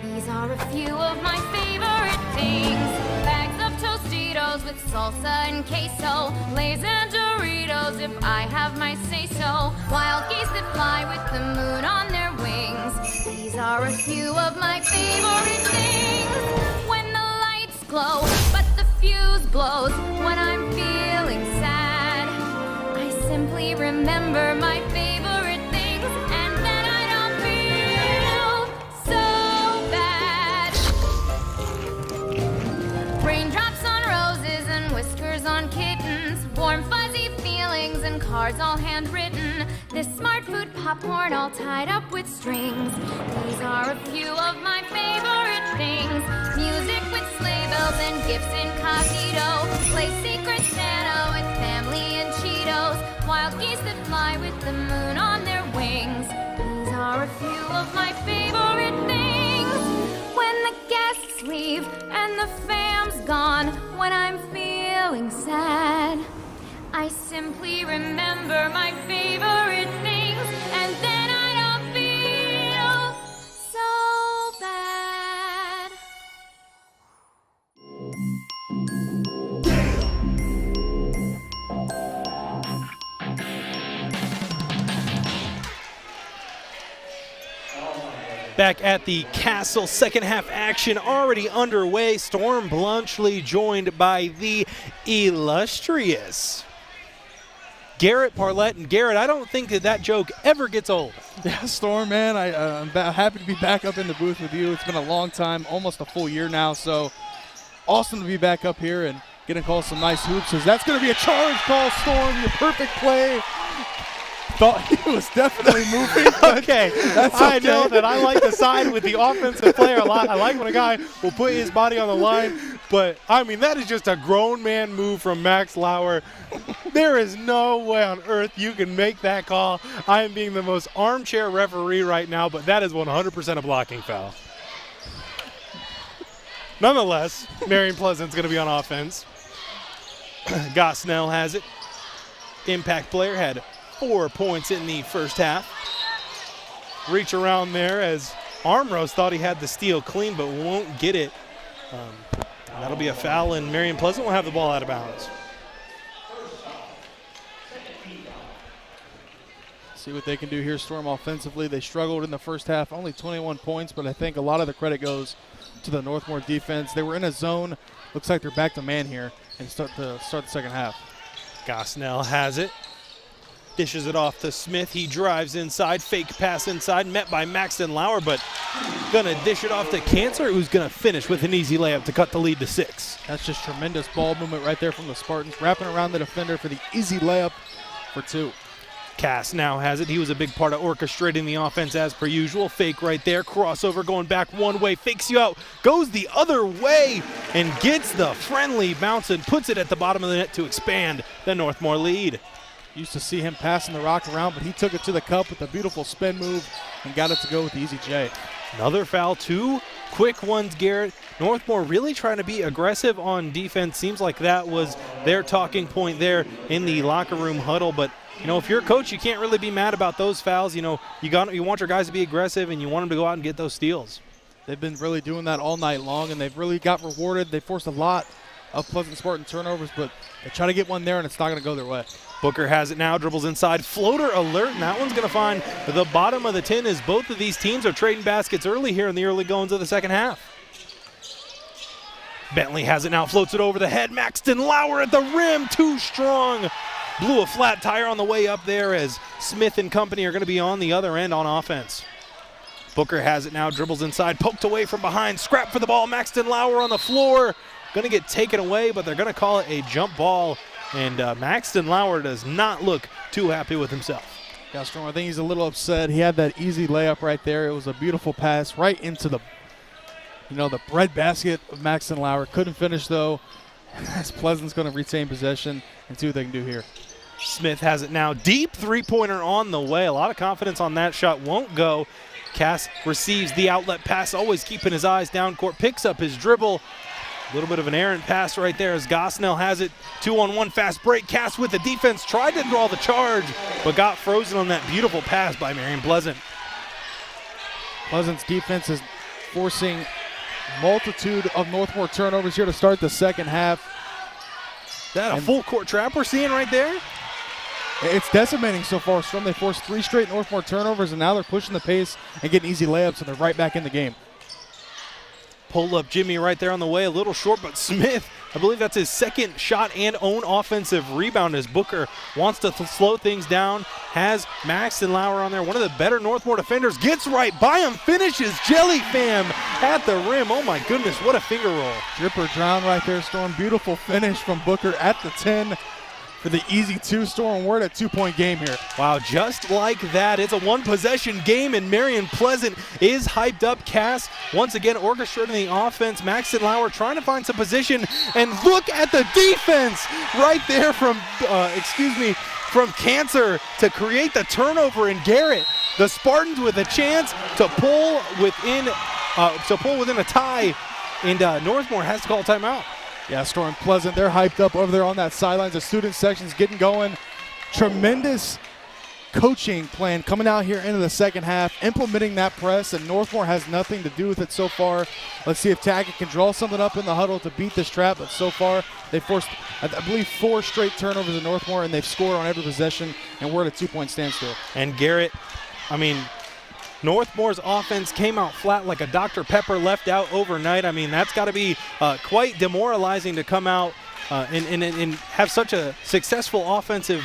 These are a few of my favorite things. Bags of Tostitos with salsa and queso, Lays and Doritos if I have my say-so, wild geese that fly with the moon on their wings. These are a few of my favorite things. When the lights glow, but the fuse blows when I'm feeling sad, I simply remember my favorite things, and then I don't feel so bad. Raindrops on roses and whiskers on kittens, warm fuzzy feelings and cards all handwritten, this smart food popcorn all tied up with strings. These are a few of my favorite things. Music with sleigh bells and gifts incognito, play Secret Santa with family and Cheetos, wild geese that fly with the moon on their wings. These are a few of my favorite things. When the guests leave and the fam's gone, when I'm feeling sad, I simply remember my favorite things, and then I don't feel so bad. Back at the Castle, second half action already underway. Storm Bluntschly joined by the illustrious Garret, Parlett, and Garret. I don't think that joke ever gets old. Yeah, Storm, man, I'm happy to be back up in the booth with you. It's been a long time, almost a full year now, so awesome to be back up here and getting called some nice hoops. That's going to be a charge call, Storm, your perfect play. Thought he was definitely moving. Okay. I know that I like to side with the offensive player a lot. I like when a guy will put his body on the line, but, I mean, that is just a grown man move from Max Lauer. There is no way on earth you can make that call. I am being the most armchair referee right now, but that is 100% a blocking foul. Nonetheless, Marion Pleasant's going to be on offense. Gosnell has it. Impact player had 4 points in the first half. Reach around there as Armrose thought he had the steal clean but won't get it. That'll be a foul, and Marion Pleasant will have the ball out of bounds. See what they can do here, Storm, offensively. They struggled in the first half, only 21 points, but I think a lot of the credit goes to the Northmor defense. They were in a zone. Looks like they're back to man here and start the second half. Gosnell has it. Dishes it off to Smith. He drives inside, fake pass inside, met by Maxton Lauer, but gonna dish it off to Cancer, who's gonna finish with an easy layup to cut the lead to 6. That's just tremendous ball movement right there from the Spartans, wrapping around the defender for the easy layup for 2. Cass now has it. He was a big part of orchestrating the offense as per usual. Fake right there, crossover going back one way, fakes you out, goes the other way, and gets the friendly bounce and puts it at the bottom of the net to expand the Northmor lead. Used to see him passing the rock around, but he took it to the cup with a beautiful spin move and got it to go with the easy J. Another foul, 2 quick ones, Garret. Northmor really trying to be aggressive on defense. Seems like that was their talking point there in the locker room huddle. But, you know, if you're a coach, you can't really be mad about those fouls. You know, you want your guys to be aggressive, and you want them to go out and get those steals. They've been really doing that all night long, and they've really got rewarded. They forced a lot of Pleasant Spartan turnovers, but they try to get one there, and it's not going to go their way. Booker has it now, dribbles inside, floater alert, and that one's going to find the bottom of the tin as both of these teams are trading baskets early here in the early goings of the second half. Bentley has it now, floats it over the head. Maxton Lauer at the rim, too strong. Blew a flat tire on the way up there as Smith and company are going to be on the other end on offense. Booker has it now, dribbles inside, poked away from behind, scrap for the ball. Maxton Lauer on the floor, going to get taken away, but they're going to call it a jump ball. And Maxton Lauer does not look too happy with himself. Yeah, Storm, I think he's a little upset. He had that easy layup right there. It was a beautiful pass right into the bread basket of Maxton Lauer. Couldn't finish, though, as Pleasant's going to retain possession and see what they can do here. Smith has it now. Deep three-pointer on the way. A lot of confidence on that shot. Won't go. Cass receives the outlet pass, always keeping his eyes down court. Picks up his dribble. A little bit of an errant pass right there as Gosnell has it. 2-on-1 fast break. Cass with the defense. Tried to draw the charge, but got frozen on that beautiful pass by Marion Pleasant. Pleasant's defense is forcing multitude of Northmor turnovers here to start the second half. Is that a full court trap we're seeing right there? It's decimating so far, Storm. They forced 3 straight Northmor turnovers, and now they're pushing the pace and getting easy layups, and they're right back in the game. Pull up Jimmy right there on the way, a little short, but Smith, I believe that's his second shot and own offensive rebound as Booker wants to slow things down. Has Maxton Lauer on there, one of the better Northmor defenders, gets right by him, finishes Jelly Fam at the rim. Oh my goodness, what a finger roll. Dripper drown right there, Storm. Beautiful finish from Booker at the 10 for the easy 2, Storm. We're at a 2-point game here. Wow, just like that. It's a one-possession game, and Marion Pleasant is hyped up. Cass once again orchestrating the offense. Maxton Lauer trying to find some position, and look at the defense right there from Cancer to create the turnover in Garret. The Spartans with a chance to pull within a tie, and Northmor has to call a timeout. Yeah, Storm Pleasant, they're hyped up over there on that sidelines. The student section's getting going. Tremendous coaching plan coming out here into the second half, implementing that press, and Northmor has nothing to do with it so far. Let's see if Tackett can draw something up in the huddle to beat this trap, but so far they forced, I believe, 4 straight turnovers in Northmor, and they've scored on every possession, and we're at a 2-point standstill. And Garret, Northmore's offense came out flat like a Dr. Pepper left out overnight. That's got to be quite demoralizing to come out and have such a successful offensive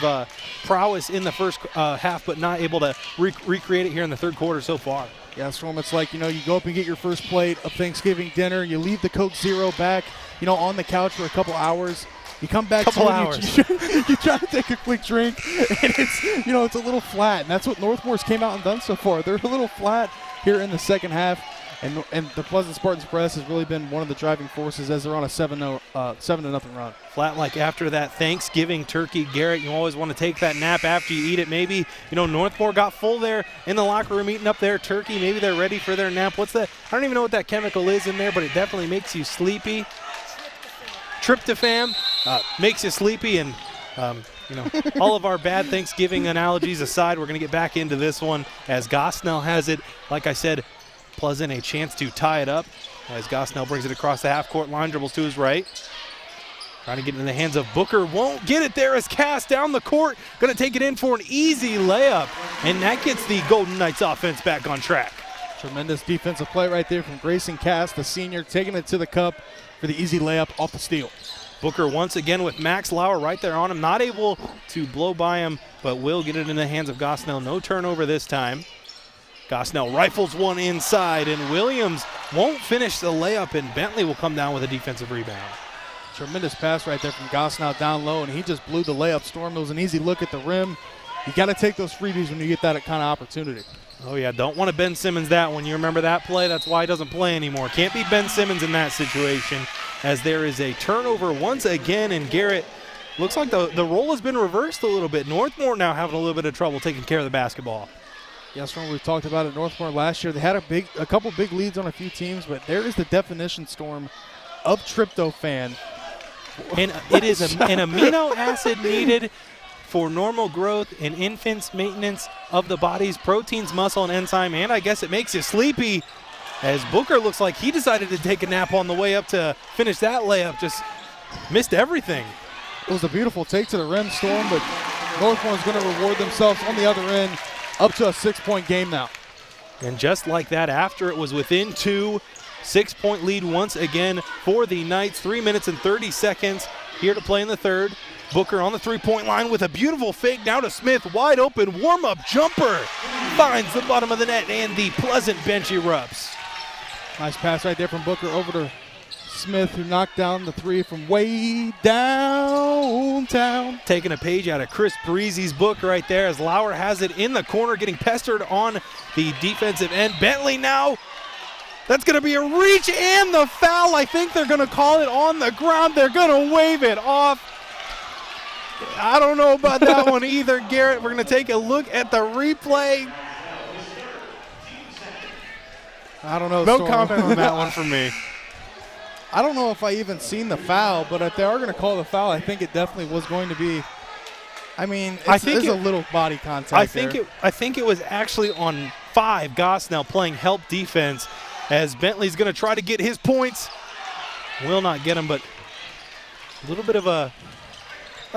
prowess in the first half, but not able to recreate it here in the third quarter so far. Yeah, Storm, it's like, you go up and get your first plate of Thanksgiving dinner. You leave the Coke Zero back, on the couch for a couple hours. You come back you try to take a quick drink, and it's a little flat, and that's what Northmore's came out and done so far. They're a little flat here in the second half, and the Pleasant Spartans press has really been one of the driving forces as they're on a 7-0 run. Flat like after that Thanksgiving turkey, Garret, you always want to take that nap after you eat it. Maybe, Northmor got full there in the locker room eating up their turkey. Maybe they're ready for their nap. What's that? I don't even know what that chemical is in there, but it definitely makes you sleepy. Tryptophan makes you sleepy, and all of our bad Thanksgiving analogies aside, we're going to get back into this one as Gosnell has it. Like I said, Pleasant a chance to tie it up as Gosnell brings it across the half-court line, dribbles to his right. Trying to get it in the hands of Booker, won't get it there as Cass down the court, going to take it in for an easy layup, and that gets the Golden Knights offense back on track. Tremendous defensive play right there from Grayson Cass, the senior, taking it to the cup for the easy layup off the steal. Booker once again with Max Lauer right there on him, not able to blow by him, but will get it in the hands of Gosnell. No turnover this time. Gosnell rifles one inside, and Williams won't finish the layup, and Bentley will come down with a defensive rebound. Tremendous pass right there from Gosnell down low, and he just blew the layup. Storm, it was an easy look at the rim. You got to take those freebies when you get that kind of opportunity. Oh, yeah, don't want to Ben Simmons that one. You remember that play? That's why he doesn't play anymore. Can't be Ben Simmons in that situation, as there is a turnover once again, and Garret looks like the role has been reversed a little bit. Northmor now having a little bit of trouble taking care of the basketball. Yes, Storm, we've talked about it. Northmor last year, they had a couple big leads on a few teams, but there is the definition, Storm, of tryptophan. And it is an amino acid needed for normal growth in infants, maintenance of the body's proteins, muscle, and enzyme, and I guess it makes you sleepy, as Booker looks like he decided to take a nap on the way up to finish that layup, just missed everything. It was a beautiful take to the rim, Storm, but Northmor is going to reward themselves on the other end, up to a 6-point game now. And just like that, after it was within 2, 6-point lead once again for the Knights. 3 minutes and 30 seconds here to play in the third. Booker on the three-point line with a beautiful fake now to Smith. Wide open warm-up jumper. Finds the bottom of the net and the Pleasant bench erupts. Nice pass right there from Booker over to Smith, who knocked down the three from way downtown. Taking a page out of Chris Breezy's book right there as Lauer has it in the corner, getting pestered on the defensive end. Bentley now. That's going to be a reach and the foul. I think they're going to call it on the ground. They're going to wave it off. I don't know about that one either, Garrett. We're going to take a look at the replay. I don't know. No Storm. comment on that one from me. I don't know if I even seen the foul, but if they are going to call the foul, I think it definitely was going to be. I mean, there's a little body contact. I think it was actually on 5. Gosnell playing help defense as Bentley's going to try to get his points. Will not get them, but a little bit of a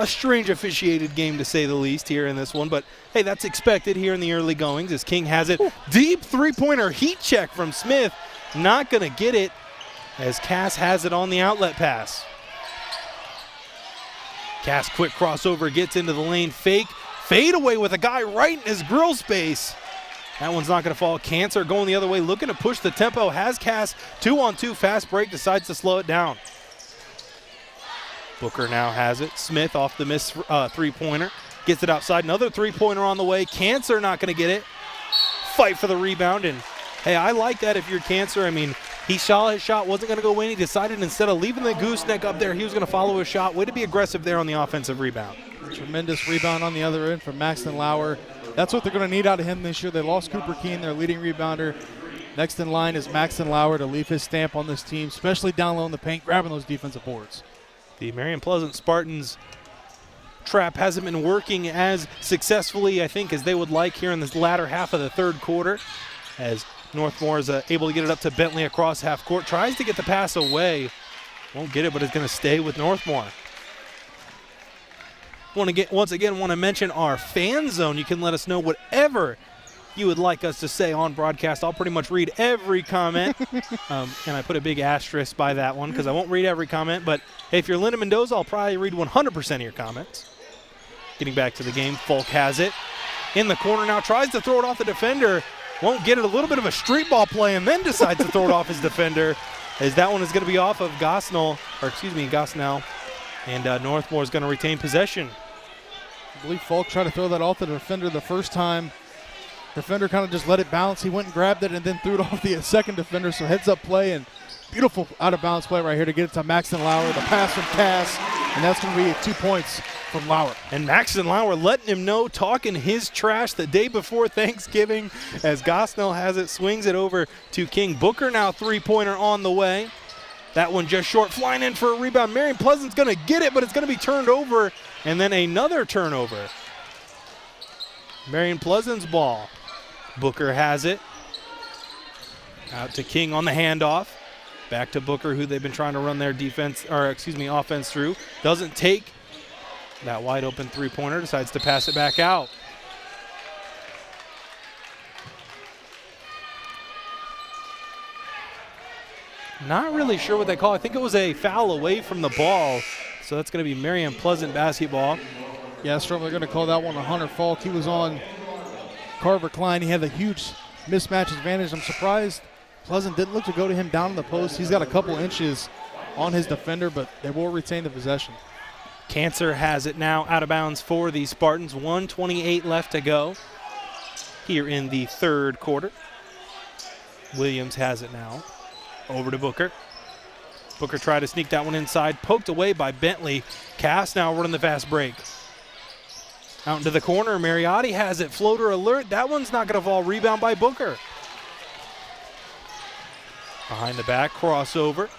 strange officiated game to say the least here in this one. But hey, that's expected here in the early goings as King has it. Deep three-pointer heat check from Smith. Not going to get it as Cass has it on the outlet pass. Cass quick crossover, gets into the lane, fake, fade away with a guy right in his grill space. That one's not going to fall. Cancer going the other way, looking to push the tempo. Has Cass 2-on-2 fast break, decides to slow it down. Booker now has it. Smith off the missed three-pointer. Gets it outside. Another three-pointer on the way. Cancer not going to get it. Fight for the rebound. And, hey, I like that if you're Cancer. I mean, he saw his shot, wasn't going to go in. He decided instead of leaving the gooseneck up there, he was going to follow his shot. Way to be aggressive there on the offensive rebound. Tremendous rebound on the other end from Maxton Lauer. That's what they're going to need out of him this year. They lost Cooper Keene, their leading rebounder. Next in line is Maxton Lauer to leave his stamp on this team, especially down low in the paint, grabbing those defensive boards. The Marion Pleasant Spartans trap hasn't been working as successfully, I think, as they would like here in this latter half of the third quarter, as Northmor is able to get it up to Bentley across half court. Tries to get the pass away. Won't get it, but it's going to stay with Northmor. Once again, want to mention our fan zone. You can let us know whatever you would like us to say on broadcast. I'll pretty much read every comment, and I put a big asterisk by that one because I won't read every comment, but if you're Linda Mendoza, I'll probably read 100% of your comments. Getting back to the game, Folk has it. In the corner now, tries to throw it off the defender. Won't get it. A little bit of a street ball play, and then decides to throw it off his defender, as that one is going to be off of Gosnell, and Northmor is going to retain possession. I believe Folk tried to throw that off the defender the first time. Defender kind of just let it bounce. He went and grabbed it and then threw it off the second defender. So heads up play and beautiful out of bounds play right here to get it to Maxton Lauer. The pass from Cass, and that's going to be 2 points from Lauer. And Maxton Lauer letting him know, talking his trash the day before Thanksgiving as Gosnell has it, swings it over to King. Booker now three-pointer on the way. That one just short, flying in for a rebound. Marion Pleasant's going to get it, but it's going to be turned over, and then another turnover. Marion Pleasant's ball. Booker has it. Out to King on the handoff. Back to Booker, who they've been trying to run their offense through. Doesn't take that wide open three-pointer, decides to pass it back out. Not really sure what they call. I think it was a foul away from the ball. So that's going to be Marion Pleasant basketball. Yeah, Strom, they're going to call that one a Hunter Falk. He was on Carver Klein. He had the huge mismatch advantage. I'm surprised Pleasant didn't look to go to him down in the post. He's got a couple inches on his defender, but they will retain the possession. Cancer has it now out of bounds for the Spartans. 1:28 left to go here in the third quarter. Williams has it now. Over to Booker. Booker tried to sneak that one inside. Poked away by Bentley. Cass now running the fast break. Out into the corner. Mariotti has it. Floater alert. That one's not going to fall. Rebound by Booker. Behind the back. Crossover.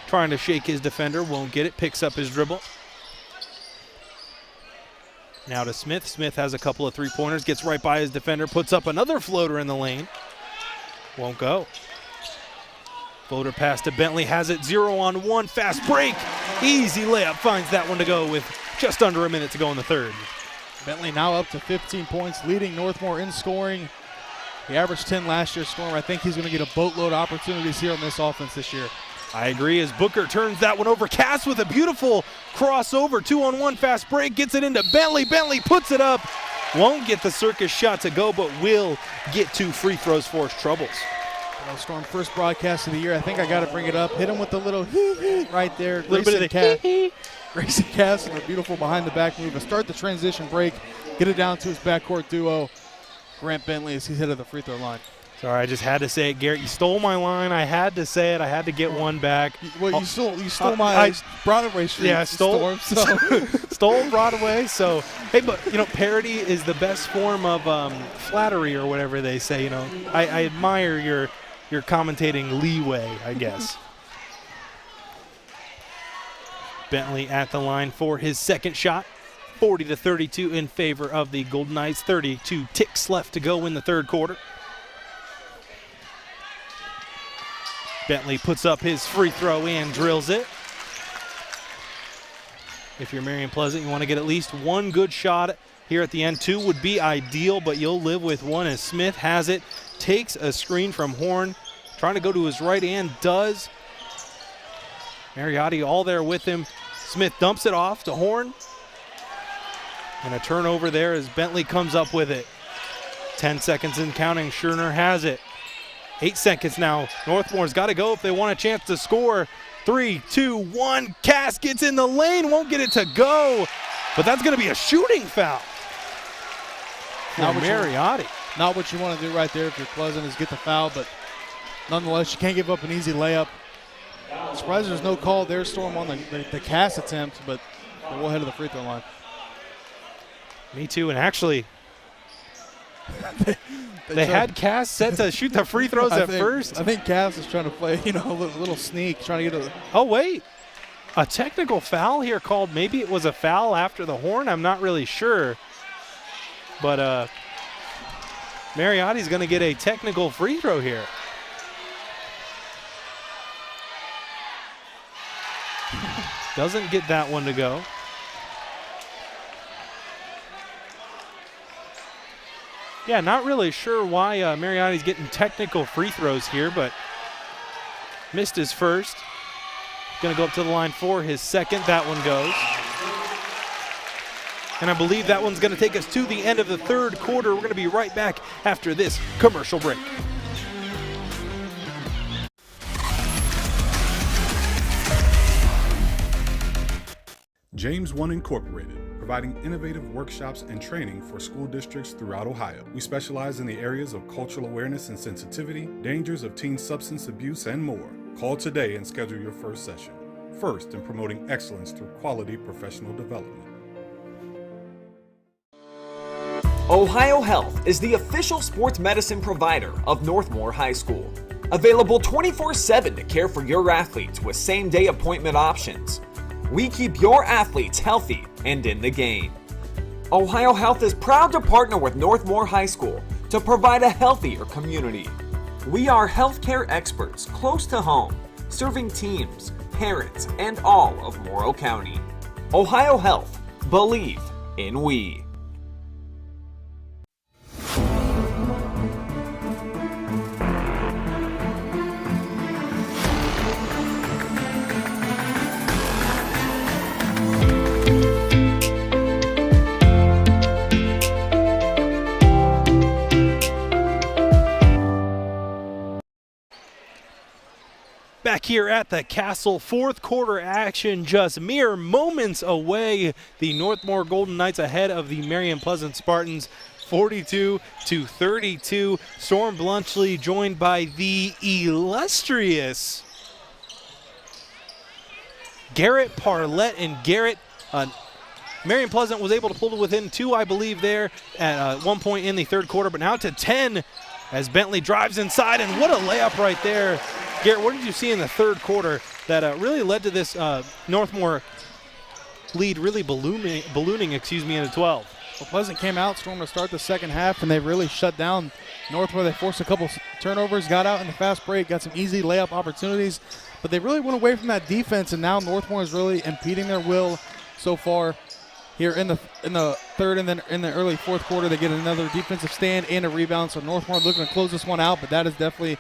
Trying to shake his defender. Won't get it. Picks up his dribble. Now to Smith. Smith has a couple of three-pointers. Gets right by his defender. Puts up another floater in the lane. Won't go. Floater pass to Bentley, has it 0-on-1, fast break. Easy layup, finds that one to go with just under a minute to go in the third. Bentley now up to 15 points, leading Northmor in scoring. He averaged 10 last year, Storm. I think he's going to get a boatload of opportunities here on this offense this year. I agree as Booker turns that one over. Cass with a beautiful crossover, 2-on-1 fast break, gets it into Bentley. Bentley puts it up. Won't get the circus shot to go, but will get 2 free throws for his troubles. Storm first broadcast of the year. I think I got to bring it up. Hit him with the little hee-hee right there. A little bit of the hee-hee. Grayson Cass and a beautiful behind-the-back move to start the transition break, get it down to his backcourt duo, Grant Bentley, as he's headed to the free throw line. Sorry, I just had to say it, Garrett. You stole my line. I had to say it. I had to get one back. Well, you stole my Broadway streak. Yeah, stole Broadway. So, hey, but, parody is the best form of flattery or whatever they say. I admire your commentating leeway, I guess. Bentley at the line for his second shot. 40-32 in favor of the Golden Knights. 32 ticks left to go in the third quarter. Bentley puts up his free throw and drills it. If you're Marion Pleasant, you want to get at least one good shot here at the end. 2 would be ideal, but you'll live with 1 as Smith has it. Takes a screen from Horn. Trying to go to his right hand, does. Mariotti all there with him. Smith dumps it off to Horn. And a turnover there as Bentley comes up with it. 10 seconds and counting. Scherner has it. 8 seconds now. Northmore's got to go if they want a chance to score. 3, 2, 1. Cass gets in the lane. Won't get it to go. But that's going to be a shooting foul. Now Mariotti. Not what you want to do right there if you're Pleasant is get the foul, but nonetheless, you can't give up an easy layup. Surprised there's no call there, Storm, on the Cass attempt, but we'll head to the free throw line. Me too, and actually, they had Cass set to shoot the free throws at first. I think Cass is trying to play, a little sneak, trying to get a. Oh, wait. A technical foul here called. Maybe it was a foul after the horn. I'm not really sure. But Mariotti's going to get a technical free throw here. Doesn't get that one to go. Yeah, not really sure why Mariotti's getting technical free throws here, but missed his first. Going to go up to the line for his second. That one goes. And I believe that one's going to take us to the end of the third quarter. We're going to be right back after this commercial break. James One Incorporated, providing innovative workshops and training for school districts throughout Ohio. We specialize in the areas of cultural awareness and sensitivity, dangers of teen substance abuse, and more. Call today and schedule your first session. First in promoting excellence through quality professional development. Ohio Health is the official sports medicine provider of Northmor High School. Available 24/7 to care for your athletes with same-day appointment options. We keep your athletes healthy and in the game. Ohio Health is proud to partner with Northmor High School to provide a healthier community. We are healthcare experts close to home, serving teams, parents, and all of Morrow County. Ohio Health, believe in we. Back here at the Castle, fourth quarter action just mere moments away. The Northmor Golden Knights ahead of the Marion Pleasant Spartans, 42-32. Storm Bluntschly joined by the illustrious Garret, Parlett, and Garret. Marion Pleasant was able to pull it within 2, I believe, there at one point in the third quarter, but now to 10 as Bentley drives inside, and what a layup right there. Garrett, what did you see in the third quarter that really led to this Northmor lead really ballooning into 12? Well, Pleasant came out, Storm to start the second half, and they really shut down Northmor. They forced a couple turnovers, got out in the fast break, got some easy layup opportunities, but they really went away from that defense, and now Northmor is really impeding their will so far. here in the third, and then in the early fourth quarter, they get another defensive stand and a rebound. So Northmor looking to close this one out, but that is definitely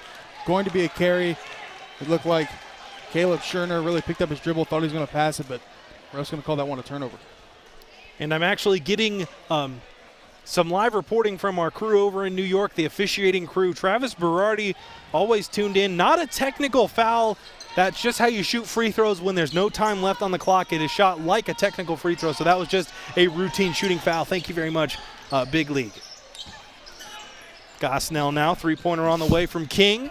going to be a carry. It looked like Caleb Scherner really picked up his dribble, thought he was going to pass it, but ref's going to call that one a turnover. And I'm actually getting some live reporting from our crew over in New York, the officiating crew. Travis Berardi always tuned in. Not a technical foul. That's just how you shoot free throws when there's no time left on the clock. It is shot like a technical free throw, so that was just a routine shooting foul. Thank you very much, Big League. Gosnell now, three-pointer on the way from King.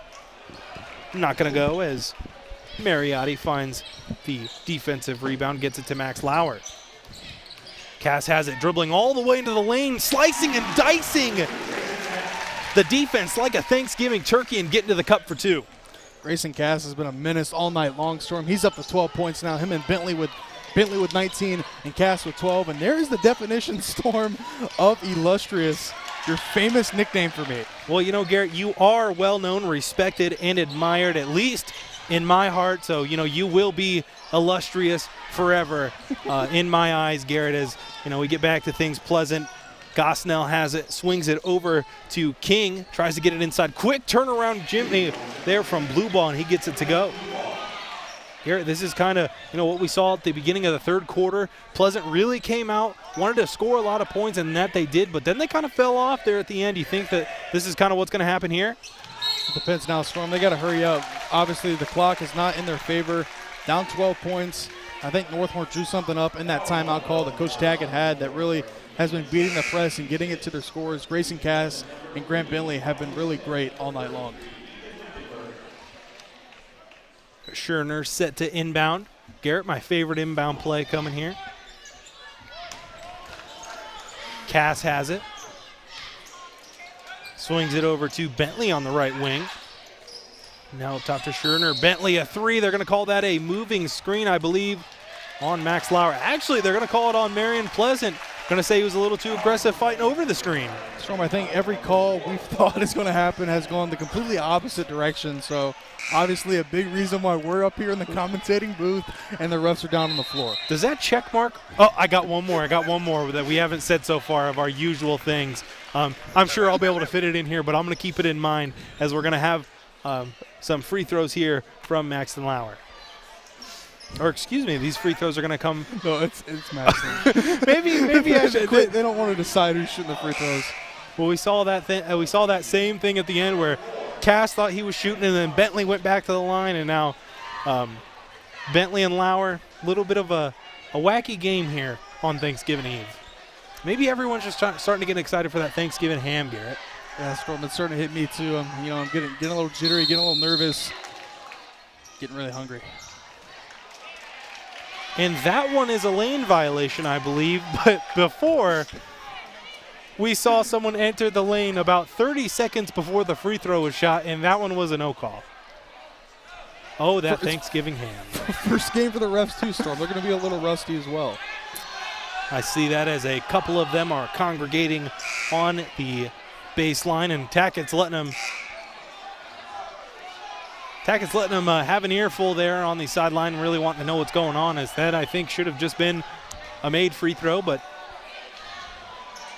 Not going to go as Mariotti finds the defensive rebound, gets it to Max Lauer. Cass has it, dribbling all the way into the lane, slicing and dicing the defense like a Thanksgiving turkey and getting to the cup for two. Grayson Cass has been a menace all night long, Storm. He's up to 12 points now. Him and Bentley with 19 and Cass with 12. And there's the definition, Storm, of illustrious, your famous nickname for me. Well, you know, Garrett, you are well-known, respected, and admired, at least in my heart. So, you know, you will be illustrious forever in my eyes, Garrett, as, you know, we get back to things pleasant. Gosnell has it, swings it over to King, tries to get it inside. Quick turnaround Jimmy there from Blue Ball, and he gets it to go. Garrett, this is kind of, you know, what we saw at the beginning of the third quarter. Pleasant really came out, wanted to score a lot of points, and that they did, but then they kind of fell off there at the end. You think that this is kind of what's going to happen here? It depends now, Storm. They got to hurry up. Obviously, the clock is not in their favor. Down 12 points. I think Northmor drew something up in that timeout call that Coach Tackett had that really has been beating the press and getting it to their scores. Grayson Cass and Grant Bentley have been really great all night long. Scherner set to inbound. Garrett, my favorite inbound play coming here. Cass has it. Swings it over to Bentley on the right wing. Now up top to Scherner. Bentley a three. They're going to call that a moving screen, I believe, on Max Lauer. Actually, they're going to call it on Marion Pleasant. Going to say he was a little too aggressive fighting over the screen. Storm, I think every call we've thought is going to happen has gone the completely opposite direction. So obviously a big reason why we're up here in the commentating booth and the refs are down on the floor. Does that check mark? Oh, I got one more that we haven't said so far of our usual things. I'm sure I'll be able to fit it in here, but I'm going to keep it in mind as we're going to have some free throws here from Maxton Lauer. Or excuse me, these free throws are going to come. No, it's Maxton. maybe I should quit. They don't want to decide who's shooting the free throws. Well, we saw that same thing at the end where Cass thought he was shooting, and then Bentley went back to the line, and now Bentley and Lauer, a little bit of a wacky game here on Thanksgiving Eve. Maybe everyone's just starting to get excited for that Thanksgiving ham, Garrett. Yeah, Storm, it's starting to hit me too. I'm getting a little jittery, getting a little nervous, getting really hungry. And that one is a lane violation, I believe. But before, we saw someone enter the lane about 30 seconds before the free throw was shot, and that one was a no call. Oh, that Thanksgiving ham. First game for the refs too, Storm. They're going to be a little rusty as well. I see that as a couple of them are congregating on the baseline, and Tackett's letting them have an earful there on the sideline, really wanting to know what's going on, as that I think should have just been a made free throw, but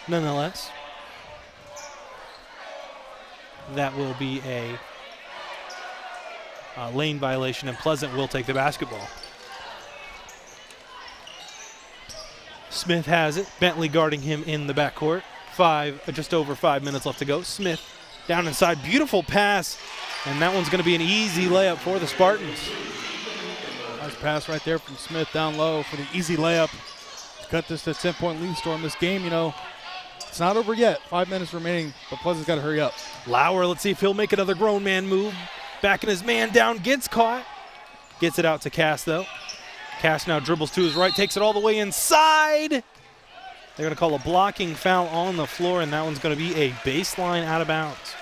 nonetheless, that will be a lane violation, and Pleasant will take the basketball. Smith has it. Bentley guarding him in the backcourt. Just over 5 minutes left to go. Smith down inside. Beautiful pass. And that one's going to be an easy layup for the Spartans. Nice pass right there from Smith down low for the easy layup. Cut this to 10-point lead, Storm. This game, it's not over yet. 5 minutes remaining, but Pleasant's got to hurry up. Lauer, let's see if he'll make another grown man move. Backing his man down, gets caught. Gets it out to Cass, though. Cass now dribbles to his right, takes it all the way inside. They're going to call a blocking foul on the floor, and that one's going to be a baseline out of bounds.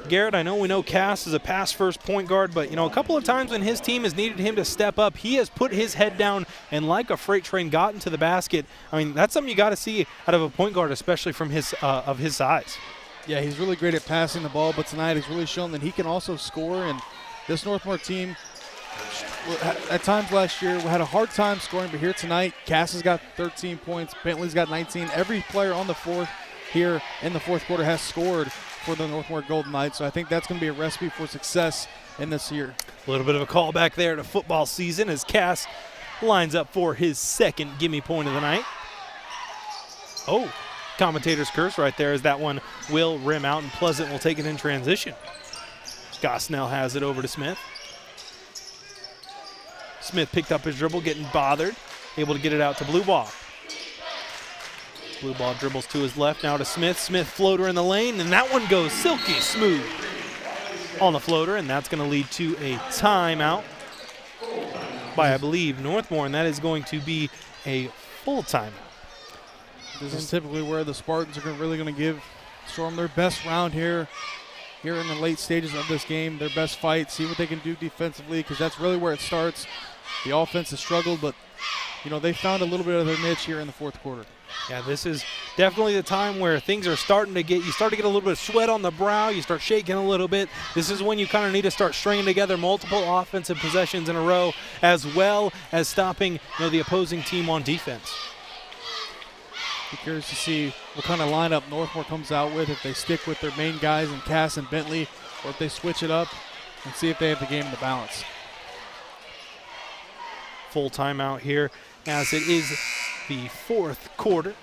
Garrett, I know we know Cass is a pass-first point guard, but, a couple of times when his team has needed him to step up, he has put his head down and like a freight train gotten to the basket. I mean, that's something you got to see out of a point guard, especially from his size. Yeah, he's really great at passing the ball, but tonight he's really shown that he can also score, and this Northmore team at times last year, we had a hard time scoring, but here tonight, Cass has got 13 points, Bentley's got 19. Every player on the fourth here in the fourth quarter has scored for the Northmor Golden Knights, so I think that's going to be a recipe for success in this year. A little bit of a callback there to football season as Cass lines up for his second gimme point of the night. Oh, commentator's curse right there as that one will rim out and Pleasant will take it in transition. Gosnell has it over to Smith. Smith picked up his dribble, getting bothered, able to get it out to Blue Ball. Blue Ball dribbles to his left, now to Smith. Smith floater in the lane, and that one goes silky smooth on the floater, and that's going to lead to a timeout by, I believe, Northmor, and that is going to be a full timeout. This is typically where the Spartans are really going to give Storm their best round here in the late stages of this game, their best fight, see what they can do defensively, because that's really where it starts. The offense has struggled, but, you know, they found a little bit of their niche here in the fourth quarter. Yeah, this is definitely the time where things are starting to get, you start to get a little bit of sweat on the brow, you start shaking a little bit. This is when you kind of need to start stringing together multiple offensive possessions in a row, as well as stopping, the opposing team on defense. Be curious to see what kind of lineup Northmor comes out with, if they stick with their main guys in Cass and Bentley, or if they switch it up and see if they have the game in the balance. Full timeout here as it is the fourth quarter.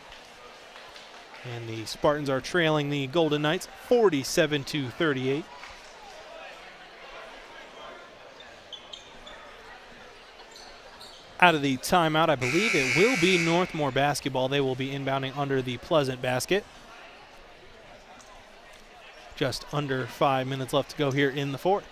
And the Spartans are trailing the Golden Knights 47-38. Out of the timeout, I believe it will be Northmor basketball. They will be inbounding under the Pleasant basket. Just under 5 minutes left to go here in the fourth.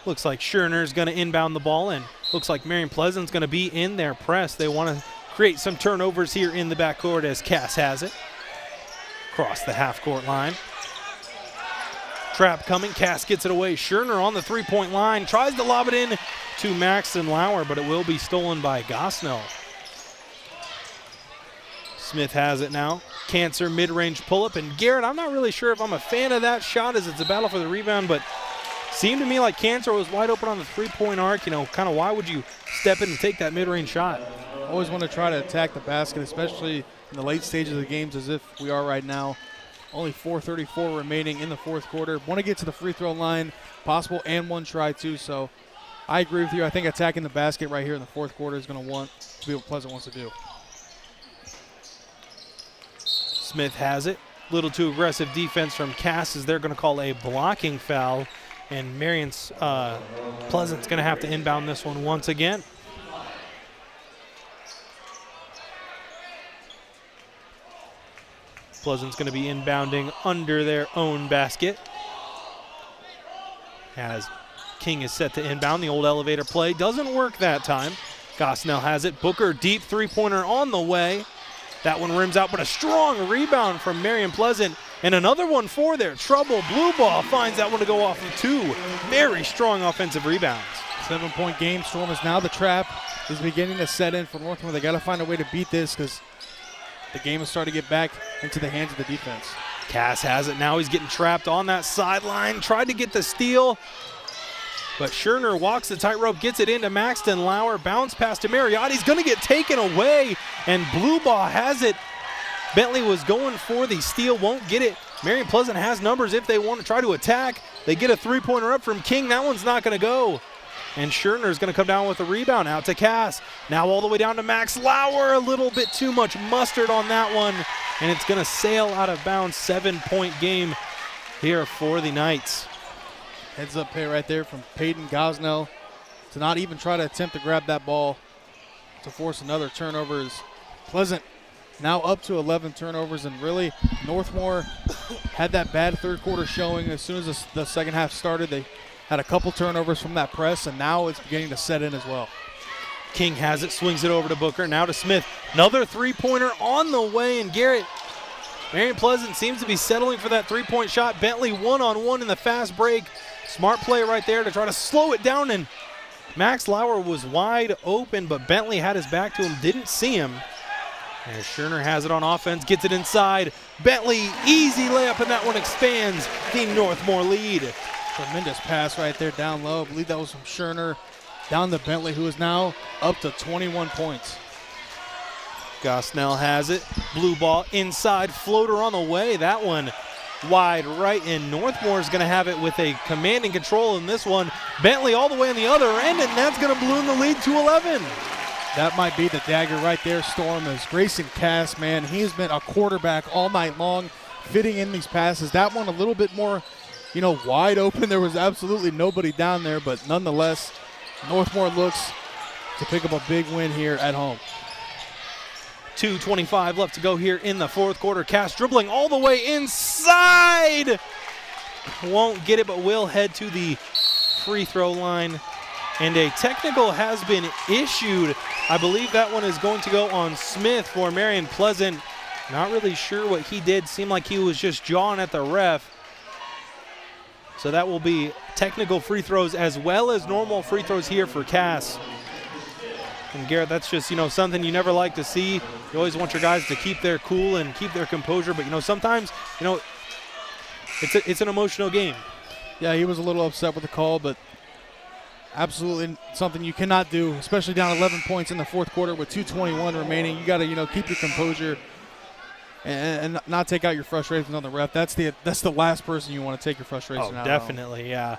Looks like Scherner's going to inbound the ball, and looks like Marion Pleasant's going to be in their press. They want to create some turnovers here in the backcourt as Cass has it. Across the half-court line. Trap coming, Cass gets it away. Scherner on the three-point line, tries to lob it in to Maxton Lauer, but it will be stolen by Gosnell. Smith has it now. Cancer mid-range pull-up, and Garrett, I'm not really sure if I'm a fan of that shot as it's a battle for the rebound, but seemed to me like Cancer was wide open on the three-point arc. Kind of why would you step in and take that mid-range shot? Always want to try to attack the basket, especially in the late stages of the games as if we are right now. Only 4:34 remaining in the fourth quarter. Want to get to the free throw line, possible and one try too. So I agree with you. I think attacking the basket right here in the fourth quarter is going to be what Pleasant wants to do. Smith has it. Little too aggressive defense from Cass as they're going to call a blocking foul. And Marion's Pleasant's going to have to inbound this one once again. Pleasant's going to be inbounding under their own basket. As King is set to inbound, the old elevator play doesn't work that time. Gosnell has it. Booker, deep three-pointer on the way. That one rims out, but a strong rebound from Marion Pleasant. And another one for their trouble. Blue Ball finds that one to go off of two. Very strong offensive rebounds. 7-point game. Storm is now the trap is beginning to set in for Northmor. They got to find a way to beat this because the game is starting to get back into the hands of the defense. Cass has it now. He's getting trapped on that sideline. Tried to get the steal, but Scherner walks the tightrope, gets it into Maxton Lauer. Bounce pass to Mariotti. He's going to get taken away, and Blue Ball has it. Bentley was going for the steal, won't get it. Marion Pleasant has numbers if they want to try to attack. They get a three-pointer up from King. That one's not going to go. And Scherner is going to come down with a rebound out to Cass. Now all the way down to Max Lauer. A little bit too much mustard on that one. And it's going to sail out of bounds. 7-point game here for the Knights. Heads up play right there from Peyton Gosnell to not even try to attempt to grab that ball to force another turnover. Is Pleasant now up to 11 turnovers, and really Northmor had that bad third quarter showing. As soon as the second half started, they had a couple turnovers from that press, and now it's beginning to set in as well. King has it, swings it over to Booker, now to Smith. Another three-pointer on the way, and Garrett, Marion Pleasant seems to be settling for that three-point shot. Bentley one-on-one in the fast break. Smart play right there to try to slow it down, and Max Lauer was wide open, but Bentley had his back to him, didn't see him. As Scherner has it on offense, gets it inside. Bentley, easy layup, and that one expands the Northmor lead. Tremendous pass right there down low. I believe that was from Scherner down to Bentley, who is now up to 21 points. Gosnell has it. Blue ball inside, floater on the way. That one wide right, and Northmor is going to have it with a command and control in this one. Bentley all the way on the other end, and that's going to balloon the lead to 11. That might be the dagger right there, Storm, as Grayson Cass, man, he has been a quarterback all night long, fitting in these passes. That one a little bit more, wide open. There was absolutely nobody down there, but nonetheless, Northmor looks to pick up a big win here at home. 2:25 left to go here in the fourth quarter. Cass dribbling all the way inside. Won't get it, but will head to the free throw line. And a technical has been issued. I believe that one is going to go on Smith for Marion Pleasant. Not really sure what he did. Seemed like he was just jawing at the ref. So that will be technical free throws as well as normal free throws here for Cass. And Garrett, that's just, something you never like to see. You always want your guys to keep their cool and keep their composure. But, sometimes, it's an emotional game. Yeah, he was a little upset with the call, but absolutely something you cannot do, especially down 11 points in the fourth quarter with 2:21 remaining. You got to, keep your composure and not take out your frustrations on the ref. That's the last person you want to take your frustration out. Definitely, yeah.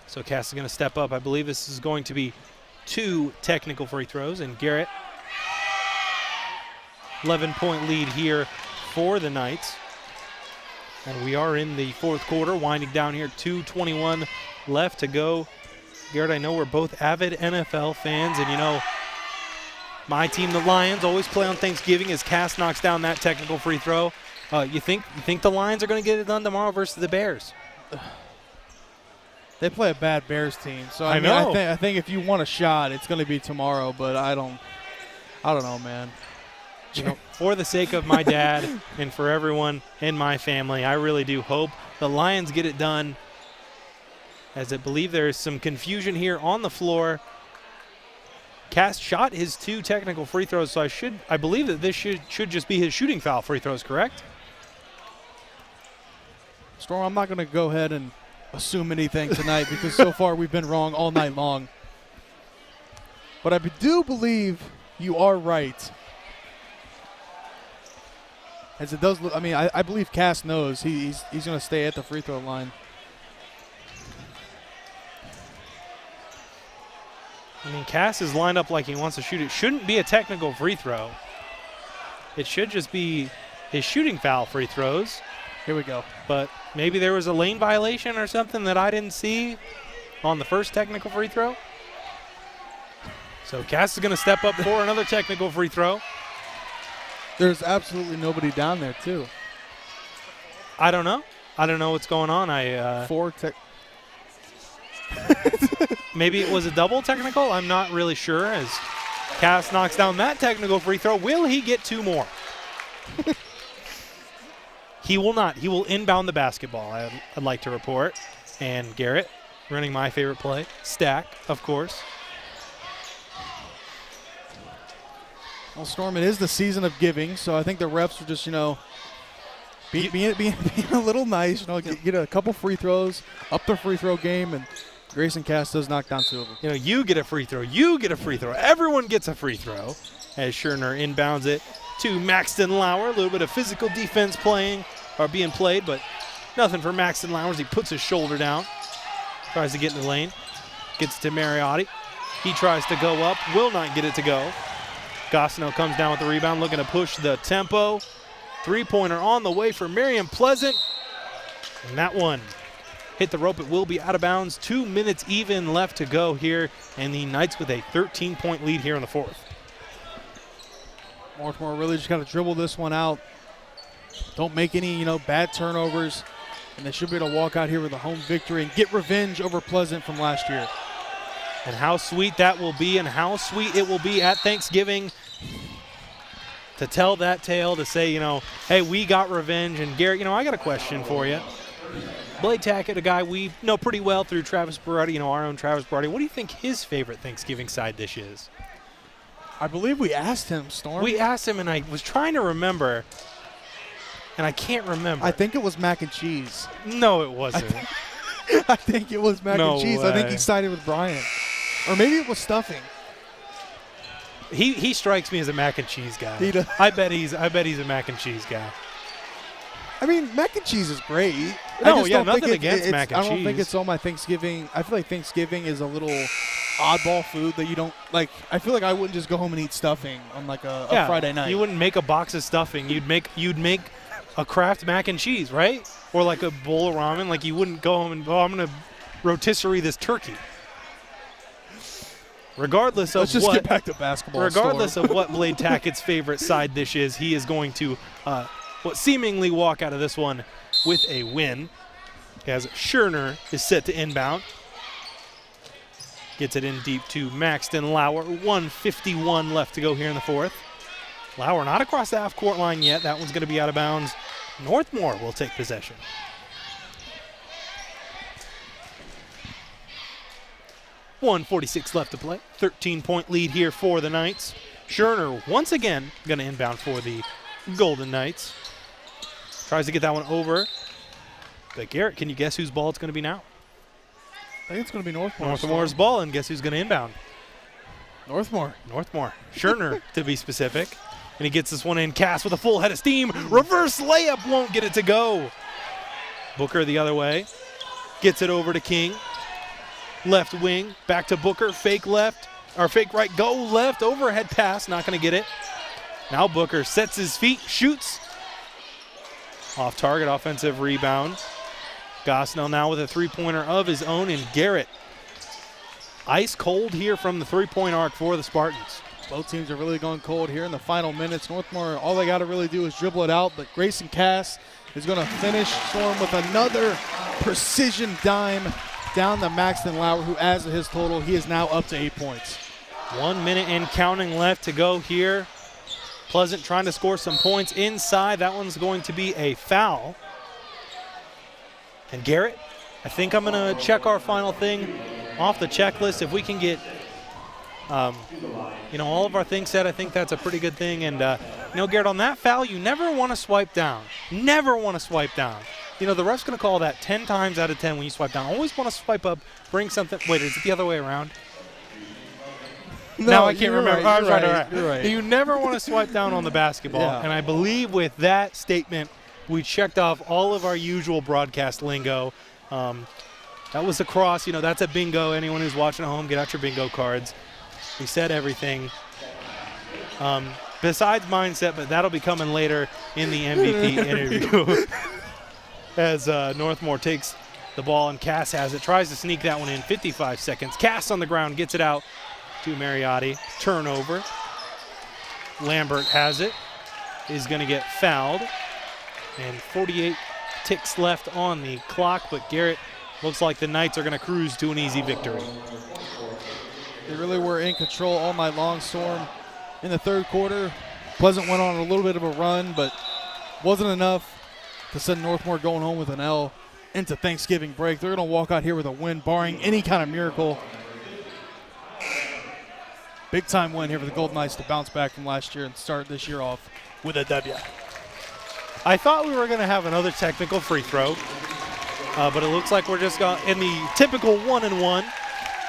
So Cass is going to step up. I believe this is going to be 2 technical free throws, and Garrett, 11-point lead here for the Knights. And we are in the fourth quarter, winding down here, 2:21 left to go. Garrett, I know we're both avid NFL fans, and my team, the Lions, always play on Thanksgiving as Cass knocks down that technical free throw. You think the Lions are going to get it done tomorrow versus the Bears? They play a bad Bears team, so I know. I think if you want a shot, it's going to be tomorrow. But I don't know, man. For the sake of my dad and for everyone in my family, I really do hope the Lions get it done. As I believe there is some confusion here on the floor. Cass shot his 2 technical free throws, so I believe that this should just be his shooting foul free throws, correct? Storm, I'm not going to go ahead and assume anything tonight because so far we've been wrong all night long. But I do believe you are right. As it does look, I believe Cass knows he's going to stay at the free throw line. Cass is lined up like he wants to shoot. It shouldn't be a technical free throw. It should just be his shooting foul free throws. Here we go. But maybe there was a lane violation or something that I didn't see on the first technical free throw. So Cass is going to step up for another technical free throw. There's absolutely nobody down there, too. I don't know. I don't know what's going on. Maybe it was a double technical. I'm not really sure. As Cass knocks down that technical free throw, will he get 2 more? He will not. He will inbound the basketball, I'd like to report. And Garrett running my favorite play. Stack, of course. Well, Storm, it is the season of giving, so I think the refs are just, being a little nice, get a couple free throws, up the free throw game, and Grayson Cass does knock down 2 of them. You get a free throw. You get a free throw. Everyone gets a free throw as Scherner inbounds it to Maxton Lauer. A little bit of physical defense being played, but nothing for Maxton Lauer as he puts his shoulder down. Tries to get in the lane. Gets to Mariotti. He tries to go up. Will not get it to go. Gosnell comes down with the rebound, looking to push the tempo. 3-pointer on the way for Marion Pleasant. And that one hit the rope. It will be out of bounds. 2 minutes even left to go here. And the Knights with a 13-point lead here in the fourth. Northmor really just got to dribble this one out. Don't make any, bad turnovers. And they should be able to walk out here with a home victory and get revenge over Pleasant from last year. And how sweet that will be, and how sweet it will be at Thanksgiving to tell that tale, to say, hey, we got revenge. And Garrett, I got a question for you. Blake Tackett, a guy we know pretty well through Travis Barotti, our own Travis Barotti. What do you think his favorite Thanksgiving side dish is? I believe we asked him, Storm. We asked him, and I was trying to remember, and I can't remember. I think it was mac and cheese. No, it wasn't. I think it was mac and cheese. way. I think he sided with Brian. Or maybe it was stuffing. He strikes me as a mac and cheese guy. He does. I bet he's a mac and cheese guy. I mean, mac and cheese is great. No, I just yeah, don't nothing think against mac and I don't think cheese. it's on my Thanksgiving. I feel like Thanksgiving is a little oddball food that you don't like. I feel like I wouldn't just go home and eat stuffing on like a Friday night. You wouldn't make a box of stuffing. You'd make a Kraft mac and cheese, right? Or like a bowl of ramen. Like you wouldn't go home and I'm gonna rotisserie this turkey. Regardless of Let's just get back to basketball. Regardless of what Blade Tackett's favorite side dish is, he is going to seemingly walk out of this one with a win. As Scherner is set to inbound. Gets it in deep to Maxton Lauer. 1:51 left to go here in the fourth. Lauer not across the half-court line yet. That one's going to be out of bounds. Northmor will take possession. .146 left to play. 13-point lead here for the Knights. Scherner once again going to inbound for the Golden Knights. Tries to get that one over. But Garrett, can you guess whose ball it's going to be now? I think it's going to be Northmor. Northmore's ball, and guess who's going to inbound? Northmor. Scherner, to be specific. And he gets this one in. Cass with a full head of steam. Reverse layup won't get it to go. Booker the other way. Gets it over to King. Left wing. Back to Booker. Fake left. Or fake right. Go left. Overhead pass. Not going to get it. Now Booker sets his feet. Shoots. Off target. Offensive rebound. Gosnell now with a three-pointer of his own. And Garrett. Ice cold here from the three-point arc for the Spartans. Both teams are really going cold here in the final minutes. Northmor, all they got to really do is dribble it out, but Grayson Cass is going to finish Storm with another precision dime down to Maxton Lauer, who adds to his total. He is now up to 8 points. 1 minute and counting left to go here. Pleasant trying to score some points inside. That one's going to be a foul. And Garrett, I think I'm going to check our final thing off the checklist. If we can get all of our things said, I think that's a pretty good thing. And, Garrett, on that foul, you never want to swipe down. Never want to swipe down. The ref's going to call that 10 times out of 10 when you swipe down. Always want to swipe up, bring something. Wait, is it the other way around? No, now I can't remember. Right, You're right. You never want to swipe down on the basketball. Yeah. And I believe with that statement, we checked off all of our usual broadcast lingo. That was a cross. That's a bingo. Anyone who's watching at home, get out your bingo cards. We said everything. Besides mindset, but that'll be coming later in the MVP interview. As Northmor takes the ball and Cass has it. Tries to sneak that one in. 55 seconds. Cass on the ground. Gets it out to Mariotti. Turnover. Lambert has it. Is going to get fouled. And 48 ticks left on the clock. But Garrett, looks like the Knights are going to cruise to an easy victory. They really were in control all night long, Storm. In the third quarter, Pleasant went on a little bit of a run, but wasn't enough to send Northmor going home with an L into Thanksgiving break. They're going to walk out here with a win, barring any kind of miracle. Big-time win here for the Golden Knights to bounce back from last year and start this year off with a W. I thought we were going to have another technical free throw, but it looks like we're just in the typical 1-and-1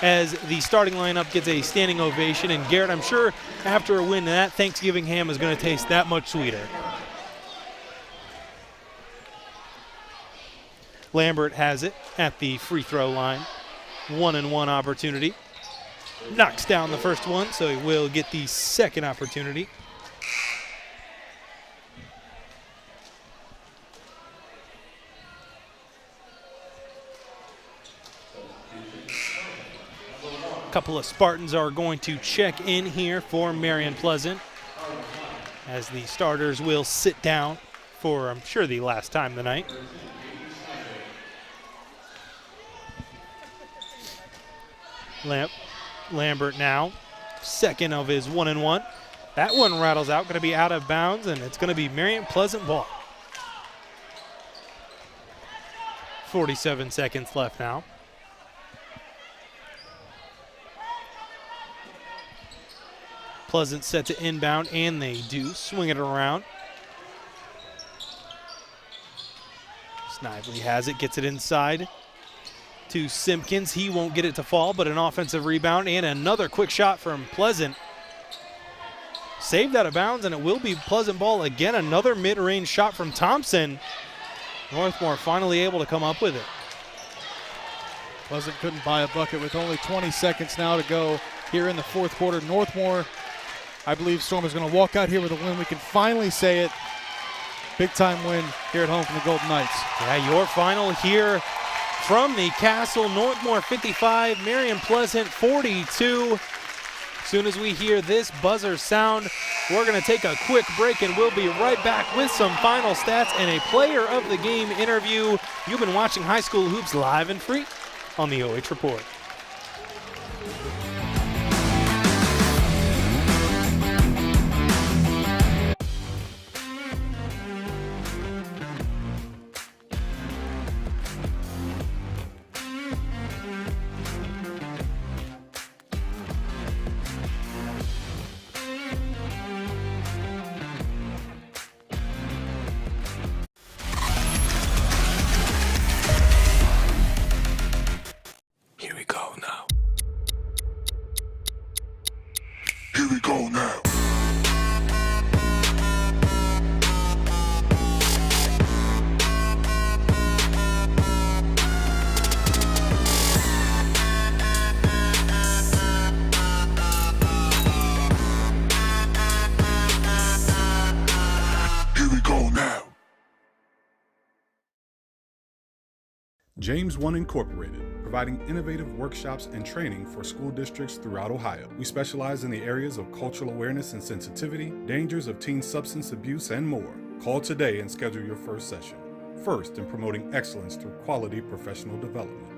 as the starting lineup gets a standing ovation. And Garrett, I'm sure after a win, that Thanksgiving ham is going to taste that much sweeter. Lambert has it at the free throw line. 1-and-1 opportunity. Knocks down the first one, so he will get the second opportunity. A couple of Spartans are going to check in here for Marion Pleasant as the starters will sit down for, I'm sure, the last time tonight. Lambert now, second of his 1-and-1. That one rattles out, going to be out of bounds, and it's going to be Marion Pleasant ball. 47 seconds left now. Pleasant set to inbound, and they do. Swing it around. Snively has it, gets it inside to Simpkins. He won't get it to fall, but an offensive rebound and another quick shot from Pleasant. Saved out of bounds, and it will be Pleasant ball again. Another mid-range shot from Thompson. Northmor finally able to come up with it. Pleasant couldn't buy a bucket with only 20 seconds now to go here in the fourth quarter. Northmor, I believe Storm is going to walk out here with a win. We can finally say it. Big time win here at home from the Golden Knights. Yeah, your final here from the Castle. Northmor 55, Marion Pleasant 42. As soon as we hear this buzzer sound, we're going to take a quick break, and we'll be right back with some final stats and a player of the game interview. You've been watching High School Hoops live and free on the OH Report. Here we go now. Here we go now. Here we go now. James One Incorporated, providing innovative workshops and training for school districts throughout Ohio. We specialize in the areas of cultural awareness and sensitivity, dangers of teen substance abuse, and more. Call today and schedule your first session. First in promoting excellence through quality professional development.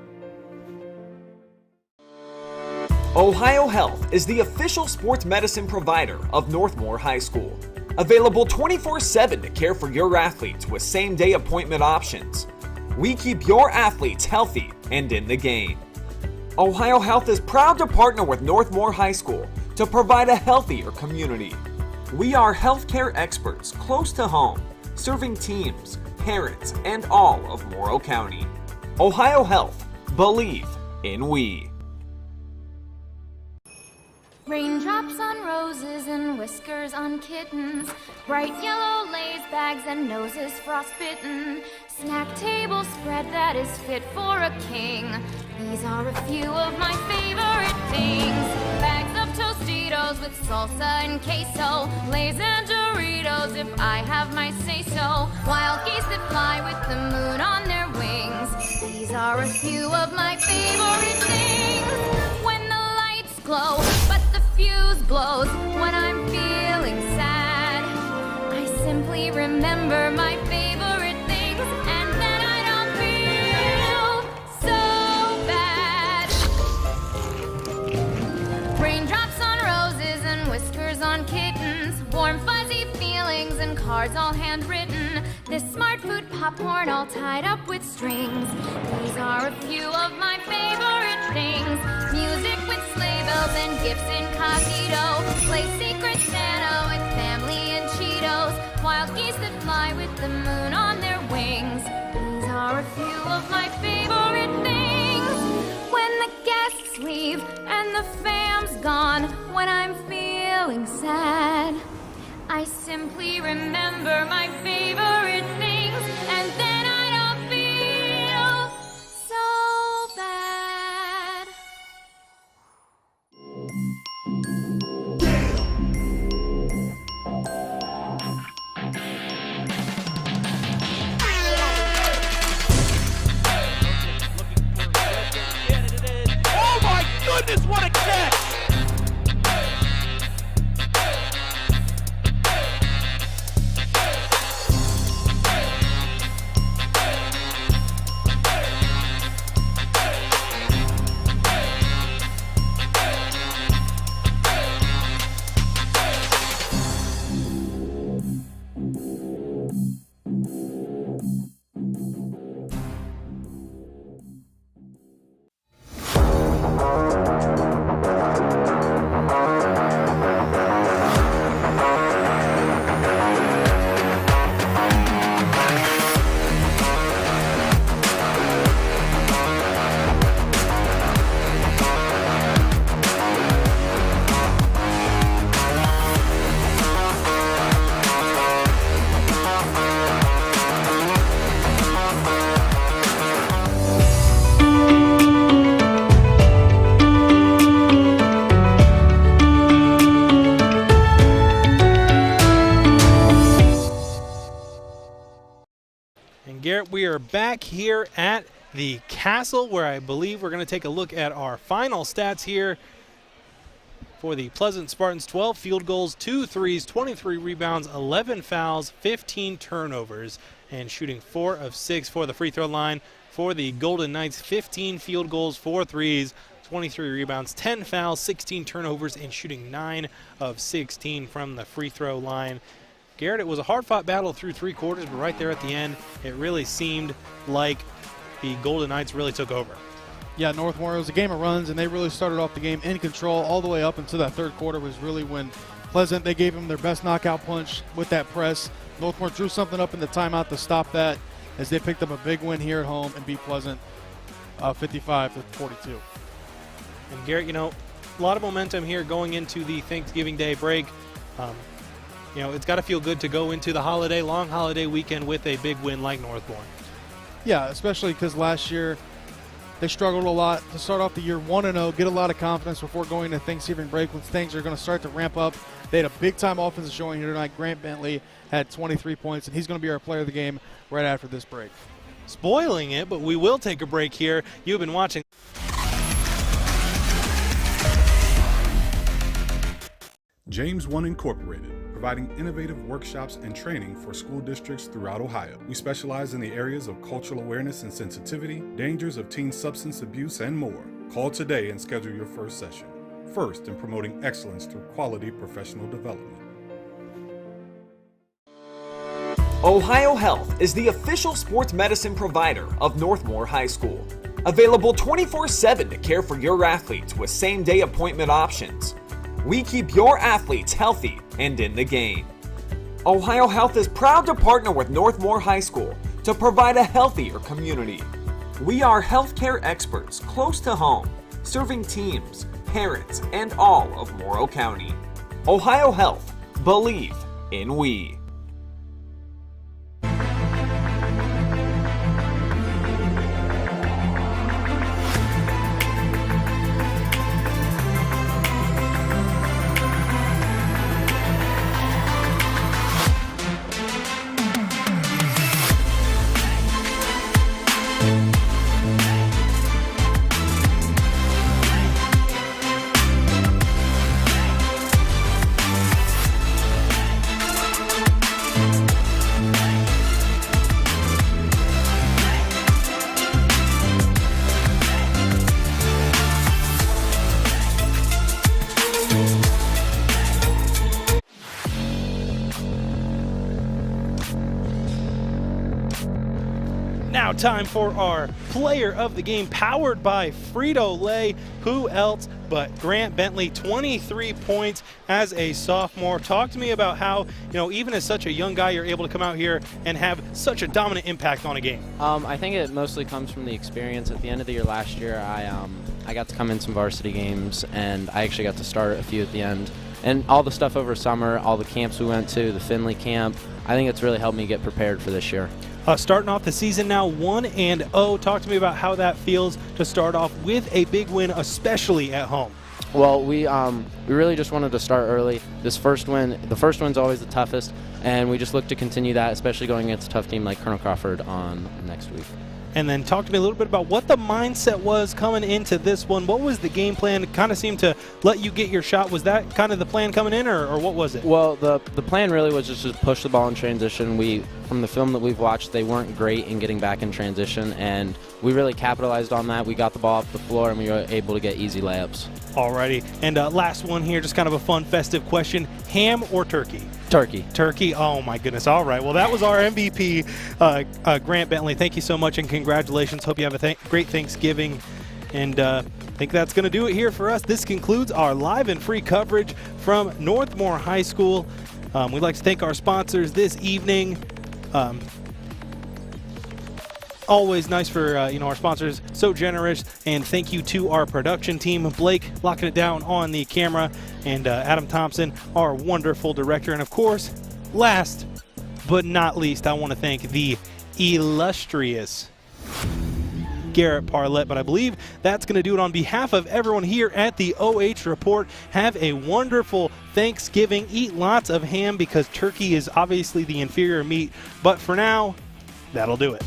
Ohio Health is the official sports medicine provider of Northmor High School. Available 24/7 to care for your athletes with same-day appointment options. We keep your athletes healthy and in the game. Ohio Health is proud to partner with Northmor High School to provide a healthier community. We are healthcare experts close to home, serving teams, parents, and all of Morrow County. Ohio Health, believe in we. Raindrops on roses and whiskers on kittens, bright yellow Lay's bags and noses frostbitten, snack table spread that is fit for a king. These are a few of my favorite things. Bags of Tostitos with salsa and queso, Lay's and Doritos if I have my say-so, wild geese that fly with the moon on their wings. These are a few of my favorite things. When the lights glow, but the fuse blows when I'm feeling sad, I simply remember my favorite things, and then I don't feel so bad. Raindrops on roses and whiskers on kittens, warm fuzzy feelings and cards all handwritten, this smart food popcorn all tied up with strings. These are a few of my favorite things. Music with sleigh bells and gifts incognito, play Secret Santa with family and Cheetos, wild geese that fly with the moon on their wings. These are a few of my favorite things. When the guests leave and the fam's gone, when I'm feeling sad, I simply remember my favorite things, and then I don't feel so bad. Oh my goodness, what a catch! Garrett, we are back here at the Castle, where I believe we're going to take a look at our final stats here for the Pleasant Spartans. 12 field goals, 2 threes, 23 rebounds, 11 fouls, 15 turnovers, and shooting 4 of 6 for the free throw line. For the Golden Knights, 15 field goals, 4 threes, 23 rebounds, 10 fouls, 16 turnovers, and shooting 9 of 16 from the free throw line. Garrett, it was a hard-fought battle through 3 quarters, but right there at the end, it really seemed like the Golden Knights really took over. Yeah, Northmor, it was a game of runs, and they really started off the game in control all the way up until that third quarter was really when Pleasant, they gave them their best knockout punch with that press. Northmor drew something up in the timeout to stop that as they picked up a big win here at home and beat Pleasant 55-42. And Garrett, a lot of momentum here going into the Thanksgiving Day break. It's got to feel good to go into the long holiday weekend with a big win like Northmor. Yeah, especially because last year they struggled a lot to start off the year 1-0, get a lot of confidence before going to Thanksgiving break when things are going to start to ramp up. They had a big-time offensive showing here tonight. Grant Bentley had 23 points, and he's going to be our player of the game right after this break. Spoiling it, but we will take a break here. You've been watching James One Incorporated, providing innovative workshops and training for school districts throughout Ohio. We specialize in the areas of cultural awareness and sensitivity, dangers of teen substance abuse, and more. Call today and schedule your first session. First in promoting excellence through quality professional development. Ohio Health is the official sports medicine provider of Northmor High School. Available 24/7 to care for your athletes with same-day appointment options. We keep your athletes healthy and in the game. Ohio Health is proud to partner with Northmor High School to provide a healthier community. We are healthcare experts close to home, serving teams, parents, and all of Morrow County. Ohio Health, believe in we. Now time for our player of the game, powered by Frito Lay. Who else but Grant Bentley, 23 points as a sophomore. Talk to me about how, even as such a young guy, you're able to come out here and have such a dominant impact on a game. I think it mostly comes from the experience. At the end of the year last year, I got to come in some varsity games, and I actually got to start a few at the end. And all the stuff over summer, all the camps we went to, the Finley camp, I think it's really helped me get prepared for this year. Starting off the season now 1-0. Talk to me about how that feels to start off with a big win, especially at home. Well, we really just wanted to start early. The first win's always the toughest, and we just look to continue that, especially going against a tough team like Colonel Crawford on next week. And then talk to me a little bit about what the mindset was coming into this one. What was the game plan? It kind of seemed to let you get your shot. Was that kind of the plan coming in, or what was it? Well, the plan really was just to push the ball in transition. From the film that we've watched, they weren't great in getting back in transition, and we really capitalized on that. We got the ball off the floor, and we were able to get easy layups. Alrighty, and last one here, just kind of a fun, festive question. Ham or turkey? Turkey. Turkey? Oh, my goodness. All right. Well, that was our MVP, Grant Bentley. Thank you so much, and congratulations. Hope you have a great Thanksgiving. And I think that's going to do it here for us. This concludes our live and free coverage from Northmor High School. We'd like to thank our sponsors this evening. Always nice for our sponsors, so generous, and thank you to our production team, Blake locking it down on the camera, and Adam Thompson, our wonderful director, and of course, last but not least, I want to thank the illustrious Garret Parlett, but I believe that's going to do it on behalf of everyone here at the OH Report. Have a wonderful Thanksgiving. Eat lots of ham because turkey is obviously the inferior meat, but for now, that'll do it.